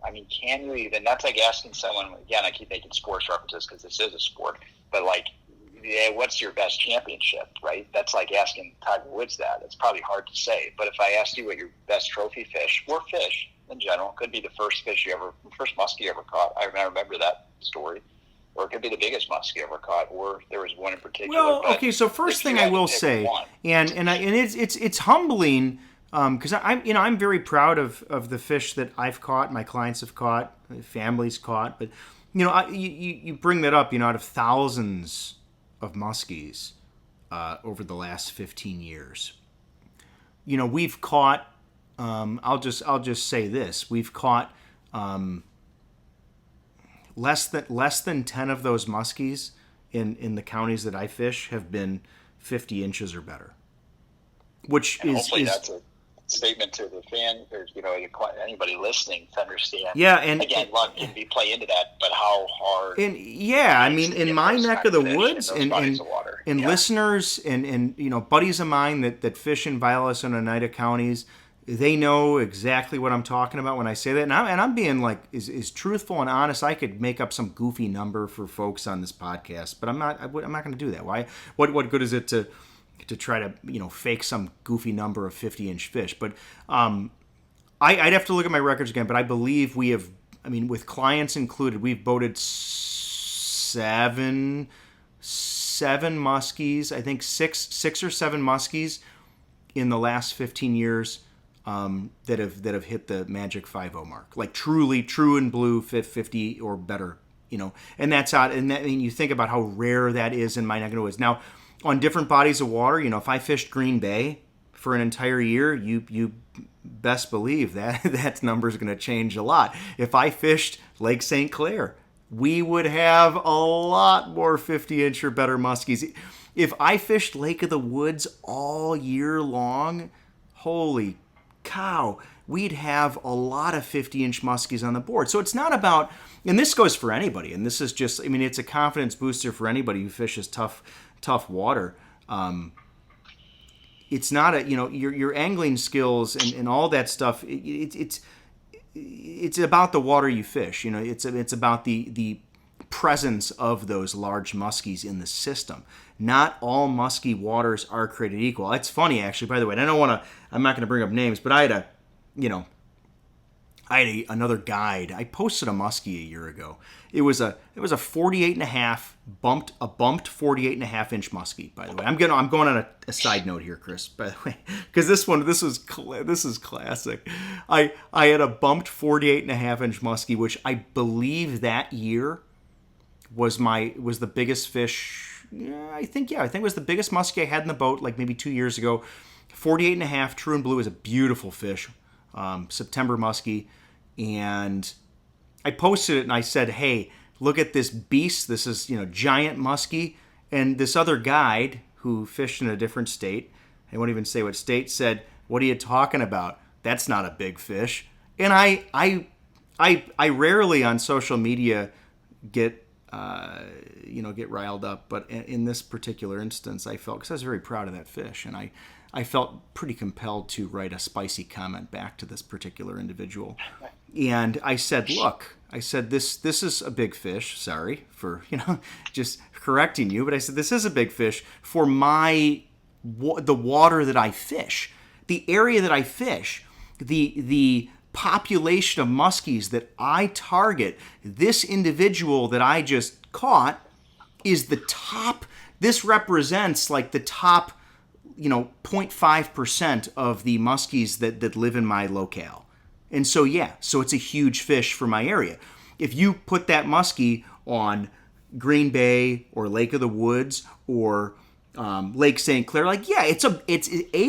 I mean, can you even, that's like asking someone, again, I keep making sports references because this is a sport, but what's your best championship, right? That's like asking Tiger Woods that. It's probably hard to say. But if I asked you what your best trophy fish, or fish in general, could be the first muskie you ever caught. I remember that story. Or it could be the biggest muskie ever caught, or there was one in particular. Well, okay. So first thing I will say, and it's humbling, because I'm very proud of the fish that I've caught, my clients have caught, my family's caught. But you bring that up, out of thousands of muskies over the last 15 years, we've caught. I'll just say this: we've caught. Less than 10 of those muskies in the counties that I fish have been 50 inches or better, which is that's a statement to the fan or anybody listening to understand. Yeah, and again, luck can play into that, but how hard? And I mean, in my neck of the woods, and listeners and buddies of mine that fish in Vilas and Oneida counties, they know exactly what I'm talking about when I say that, and I'm being is truthful and honest. I could make up some goofy number for folks on this podcast, but I'm not going to do that. Why? What good is it to try to fake some goofy number of 50-inch fish? But I'd have to look at my records again. But I believe we have. I mean, with clients included, we've boated seven muskies. I think six or seven muskies in the last 15 years. That have hit the magic 5.0 mark, like truly true and blue 50 or better, and that's out. And you think about how rare that is in my neck of the woods. Now, on different bodies of water, if I fished Green Bay for an entire year, you best believe that number is going to change a lot. If I fished Lake St. Clair, we would have a lot more 50-inch or better muskies. If I fished Lake of the Woods all year long, holy cow, we'd have a lot of 50-inch muskies on the board. So it's not about, and this goes for anybody, and this is just, it's a confidence booster for anybody who fishes tough water. It's not your angling skills and all that stuff. It's about the water you fish. It's about the presence of those large muskies in the system. Not all musky waters are created equal. It's funny, actually, by the way, and I'm not going to bring up names, but I had another guide. I posted a muskie a year ago. It was a 48 and a half bumped 48 and a half inch muskie, by the way. I'm going on a side note here, Chris, by the way, because this is classic. I had a bumped 48 and a half inch muskie, which I believe that year was the biggest fish. I think it was the biggest muskie I had in the boat, like maybe 2 years ago. 48 and a half, true and blue, is a beautiful fish. September muskie, and I posted it and I said, hey, look at this beast. This is, giant muskie. And this other guide who fished in a different state, I won't even say what state, said, what are you talking about? That's not a big fish. And I rarely on social media get riled up, but in this particular instance, I felt, because I was very proud of that fish, and I felt pretty compelled to write a spicy comment back to this particular individual. And I said, look, this is a big fish. Sorry for, just correcting you, but I said, this is a big fish for the water that I fish, the area that I fish, the population of muskies that I target. This individual that I just caught is the top. This represents like the top 0.5% of the muskies that live in my locale. And so, so it's a huge fish for my area. If you put that muskie on Green Bay or Lake of the Woods or Lake St. Clair, it's a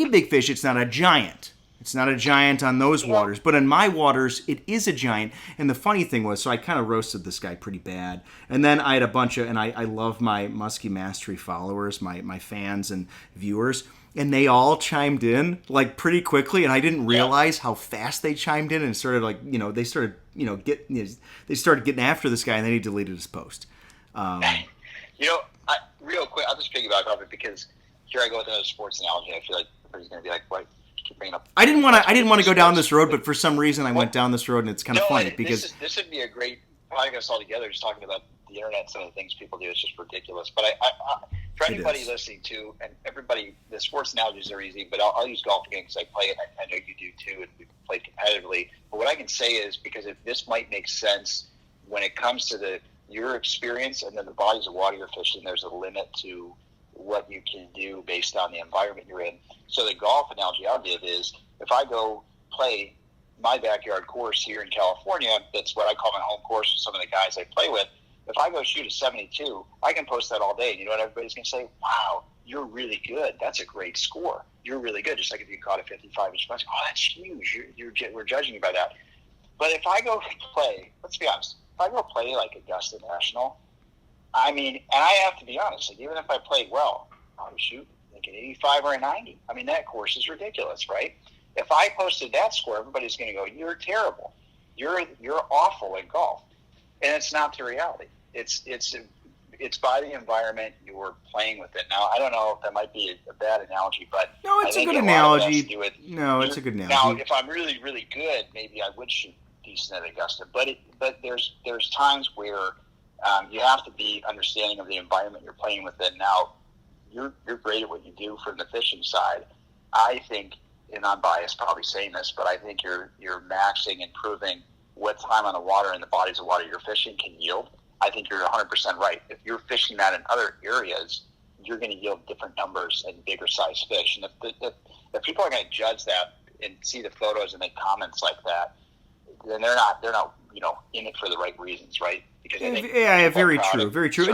big fish. It's not a giant. It's not a giant on those waters, but in my waters, it is a giant. And the funny thing was, so I kind of roasted this guy pretty bad. And then I had a bunch of, and I love my Musky Mastery followers, my fans and viewers, and they all chimed in like pretty quickly. And I didn't realize how fast they chimed in, and started they started getting after this guy, and then he deleted his post. Real quick, I'll just piggyback off it, because here I go with another sports analogy. I feel like everybody's going to be like, what? I didn't want to go down this road, but for some reason I went down this road, and it's kind of funny because this would be a great podcast all together, just talking about the internet and some of the things people do. It's just ridiculous. But I for anybody listening to, and everybody, the sports analogies are easy, but I'll use golf again because I play it. I know you do too, and we've played competitively. But what I can say is, because this might make sense when it comes to your experience and then the bodies of water you're fishing, there's a limit to what you can do based on the environment you're in. So the golf analogy I'll give is, if I go play my backyard course here in California, that's what I call my home course with some of the guys I play with. If I go shoot a 72, I can post that all day. And you know what everybody's going to say? Wow, you're really good. That's a great score. You're really good. Just like if you caught a 55-inch muskie. Oh, that's huge. We're judging you by that. But if I go play, let's be honest, if I go play like Augusta National, and I have to be honest, even if I played well, I would shoot like an 85 or a 90. That course is ridiculous, right? If I posted that score, everybody's going to go, you're terrible. You're awful at golf. And it's not the reality. It's by the environment you're playing with it. Now, I don't know if that might be a bad analogy, but no, it's a good analogy. It's a good analogy. Now, if I'm really, really good, maybe I would shoot decent at Augusta. But there's times where you have to be understanding of the environment you're playing within. Now, you're great at what you do from the fishing side. I think, and I'm biased probably saying this, but I think you're maxing and proving what time on the water and the bodies of water you're fishing can yield. I think you're 100% right. If you're fishing that in other areas, you're going to yield different numbers and bigger size fish. And if people are going to judge that and see the photos and make comments like that, then they're not in it for the right reasons, right? Because very true.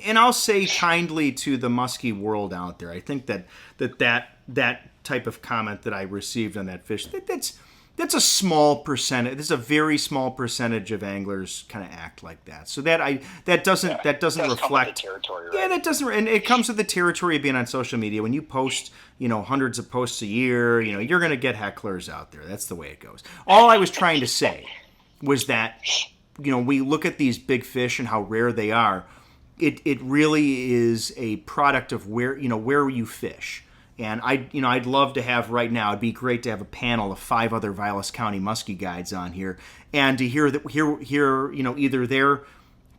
And I'll say kindly to the musky world out there, I think that type of comment that I received on that fish, that's a small percentage. This is a very small percentage of anglers kind of act like that. So that doesn't reflect the territory, right? Yeah, that doesn't, and it comes with the territory of being on social media. When you post, hundreds of posts a year, you're going to get hecklers out there. That's the way it goes. All I was trying to say was that, we look at these big fish and how rare they are. It really is a product of where you fish. And I'd love to have right now. It'd be great to have a panel of 5 other Vilas County muskie guides on here, and to hear either their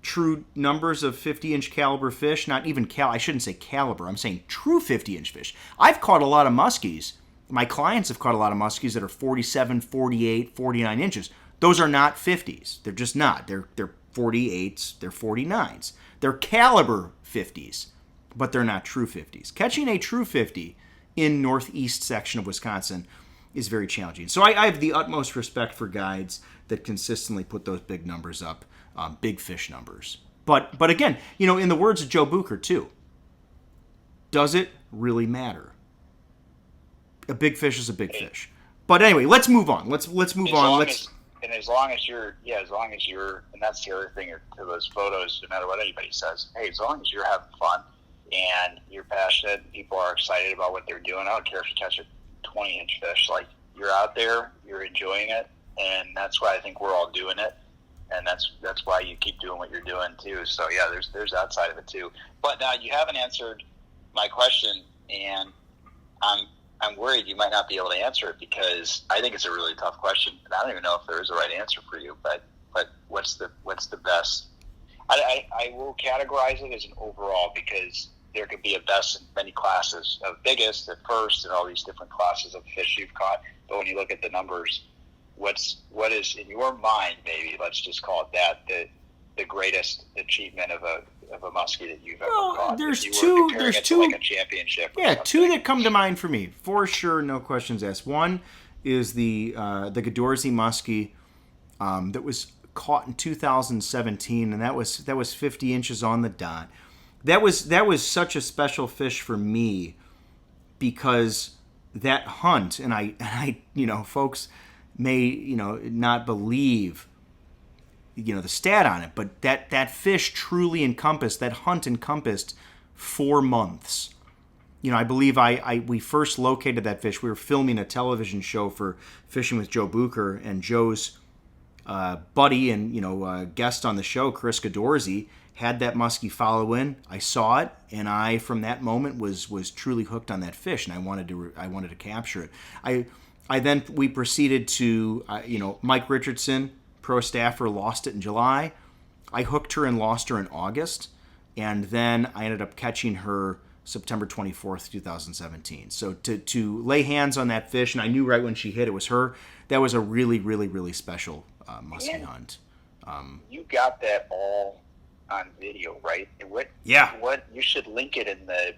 true numbers of 50-inch caliber fish, not even I shouldn't say caliber, I'm saying true 50-inch fish. I've caught a lot of muskies. My clients have caught a lot of muskies that are 47, 48, 49 inches. Those are not 50s. They're just not. They're 48s, they're 49s. They're caliber 50s, but they're not true 50s. Catching a true 50 in northeast section of Wisconsin is very challenging. So I have the utmost respect for guides that consistently put those big numbers up, big fish numbers. But again, in the words of Joe Bucher too, does it really matter? A big fish is a big fish. But anyway, let's move on. Let's move on. As long as you're, and that's the other thing to those photos, no matter what anybody says, hey, as long as you're having fun and you're passionate and people are excited about what they're doing, I don't care if you catch a 20-inch fish. Like, you're out there, you're enjoying it, and that's why I think we're all doing it, and that's why you keep doing what you're doing too. So yeah, there's that side of it too. But now you haven't answered my question, and I'm worried you might not be able to answer it, because I think it's a really tough question, and I don't even know if there is a right answer for you. But what's the best? I will categorize it as an overall, because there could be a best in many classes of biggest at first and all these different classes of fish you've caught. But when you look at the numbers, what is in your mind, maybe let's just call it that, the greatest achievement of a muskie that you've ever caught? There's two. There's two. Like a championship. Yeah, two that come to mind for me for sure. No questions asked. One is the Gadorsey muskie that was caught in 2017, and that was 50 inches on the dot. That was such a special fish for me, because that hunt, and I folks may not believe the stat on it, but that fish truly encompassed, that hunt encompassed 4 months. I believe we first located that fish. We were filming a television show for Fishing with Joe Bucher, and Joe's buddy and guest on the show, Chris Gadorsey, had that muskie follow in. I saw it, and I from that moment was truly hooked on that fish, and I wanted to capture it. We proceeded to Mike Richardson, pro staffer, lost it in July. I hooked her and lost her in August, and then I ended up catching her September 24th, 2017. So to lay hands on that fish, and I knew right when she hit it was her, that was a really, really, really special muskie hunt. You got that all on video, right? What you should link it in the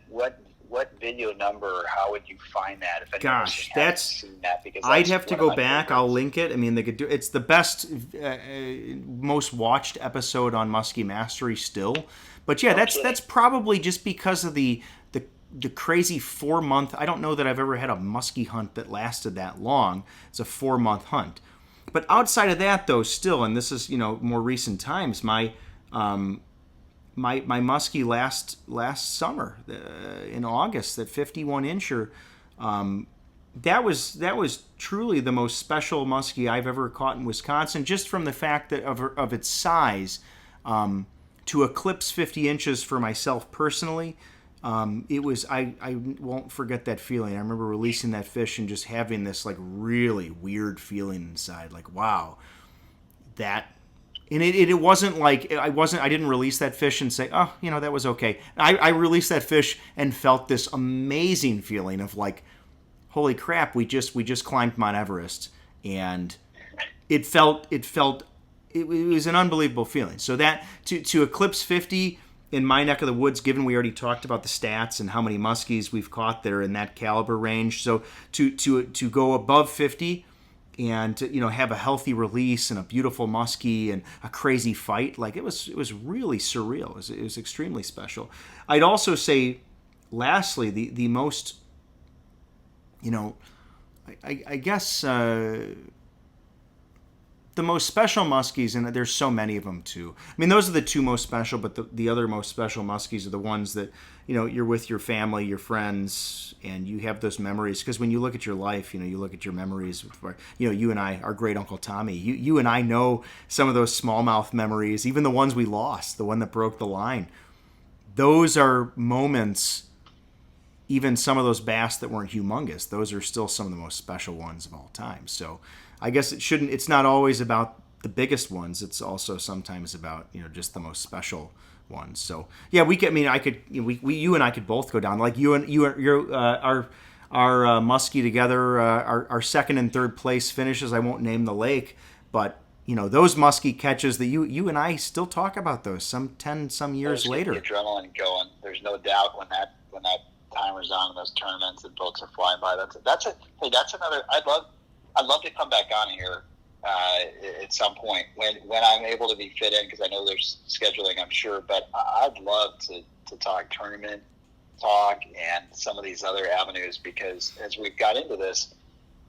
what video number? How would you find that? If gosh, seen that, because I'd have to go back. Favorites. I'll link it. I mean, it's the best, most watched episode on Musky Mastery still. But yeah, that's probably just because of the crazy 4-month. I don't know that I've ever had a muskie hunt that lasted that long. It's a 4-month hunt. But outside of that, though, still, and this is more recent times, my muskie last summer in August, that 51 incher, that was truly the most special muskie I've ever caught in Wisconsin, just from the fact that of its size. To eclipse 50 inches for myself personally, it was I won't forget that feeling. I remember releasing that fish and just having this like really weird feeling inside, like wow, that. And it wasn't like I didn't release that fish and say, oh, that was okay. I released that fish and felt this amazing feeling of like, holy crap, we just climbed Mount Everest, and it was an unbelievable feeling. So that to eclipse 50 in my neck of the woods, given we already talked about the stats and how many muskies we've caught that are in that caliber range, so to go above 50. And to, have a healthy release and a beautiful muskie and a crazy fight, like it was really surreal. It was extremely special. I'd also say, lastly, the most, I guess the most special muskies, and there's so many of them too. I mean, those are the two most special, but the other most special muskies are the ones that, you're with your family, your friends, and you have those memories. Because when you look at your life, you look at your memories with, you and I, our great Uncle Tommy, you and I know some of those smallmouth memories, even the ones we lost, the one that broke the line. Those are moments, even some of those bass that weren't humongous, those are still some of the most special ones of all time. So I guess it's not always about the biggest ones. It's also sometimes about, just the most special ones. So yeah, you and I could both go down, like our muskie together, our second and third place finishes. I won't name the lake, but those muskie catches that you and I still talk about those some years later. The adrenaline going. There's no doubt when that timer's on in those tournaments and boats are flying by. That's another. I'd love to come back on here at some point when I'm able to be fit in, because I know there's scheduling, I'm sure, but I'd love to talk tournament talk and some of these other avenues, because as we've got into this,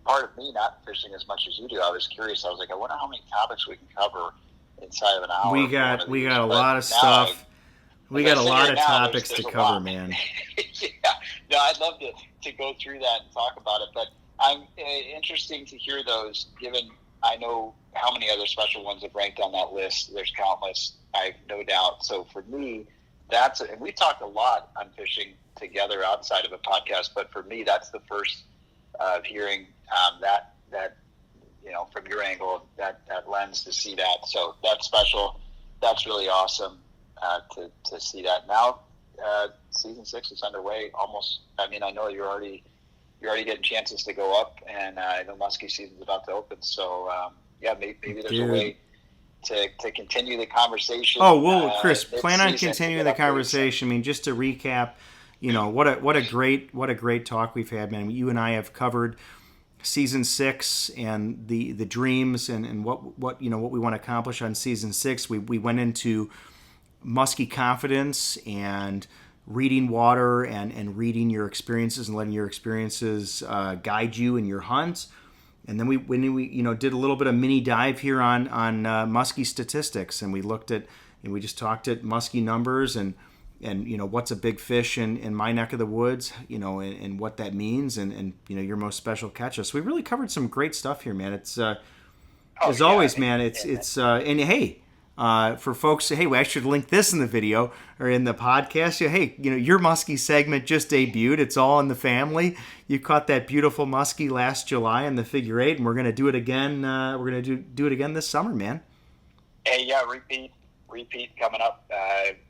part of me not fishing as much as you do, I was curious. I was like, I wonder how many topics we can cover inside of an hour. We got a lot of stuff. We got a lot of topics to cover, man. Yeah. No, I'd love to go through that and talk about it, but I'm interesting to hear those, given I know how many other special ones have ranked on that list. There's countless, I have no doubt. So for me, and we talked a lot on fishing together outside of a podcast, but for me, that's the first of hearing that from your angle, that lens, to see that. So that's special. That's really awesome to see that. Now, season 6 is underway almost. I mean, I know you're already getting chances to go up, and I know muskie season's about to open. So maybe there's a way to continue the conversation. Oh, well, Chris, plan on continuing the conversation. I mean, just to recap, what a great talk we've had, man. You and I have covered season 6 and the dreams and what we want to accomplish on season 6. We went into musky confidence and reading water and reading your experiences and letting your experiences guide you in your hunts. And then we did a little bit of mini dive here on muskie statistics, and we looked at, and we just talked at muskie numbers and what's a big fish in my neck of the woods, and what that means, and your most special catches. So we really covered some great stuff here, man. It's always, man. It's and hey. For folks, hey, I should link this in the video or in the podcast. Hey, your muskie segment just debuted. It's all in the family. You caught that beautiful muskie last July in the figure 8, and we're gonna do it again. We're gonna do it again this summer, man. Hey, yeah, repeat coming up.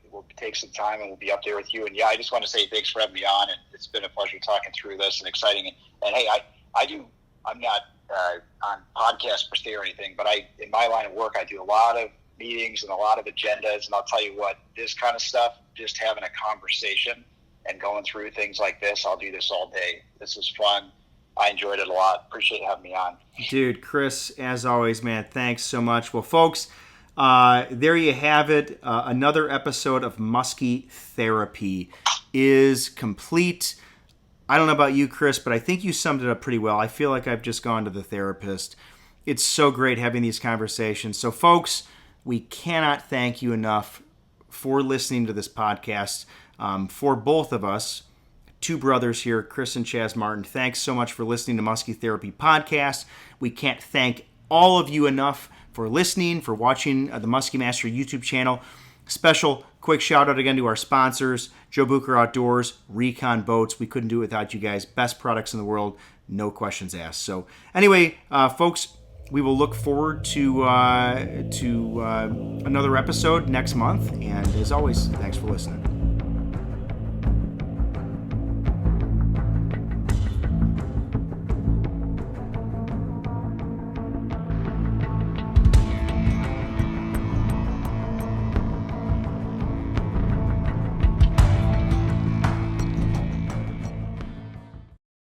We'll take some time and we'll be up there with you. And yeah, I just want to say thanks for having me on, and it's been a pleasure talking through this and exciting. And hey, I'm not on podcast per se or anything, but in my line of work, I do a lot of meetings and a lot of agendas, and I'll tell you what, this kind of stuff, just having a conversation and going through things like this, I'll do this all day. This was fun. I enjoyed it a lot. Appreciate having me on. Dude, Chris, as always, man, thanks so much. Well, folks, there you have it. Another episode of Musky Therapy is complete. I don't know about you, Chris, but I think you summed it up pretty well. I feel like I've just gone to the therapist. It's so great having these conversations. So, folks, we cannot thank you enough for listening to this podcast. For both of us, two brothers here, Chris and Chaz Martin, thanks so much for listening to Musky Therapy Podcast. We can't thank all of you enough for listening, for watching the Musky Mastery YouTube channel. Special quick shout out again to our sponsors, Joe Bucher Outdoors, Recon Boats. We couldn't do it without you guys. Best products in the world, no questions asked. So anyway, folks, we will look forward to another episode next month. And as always, thanks for listening.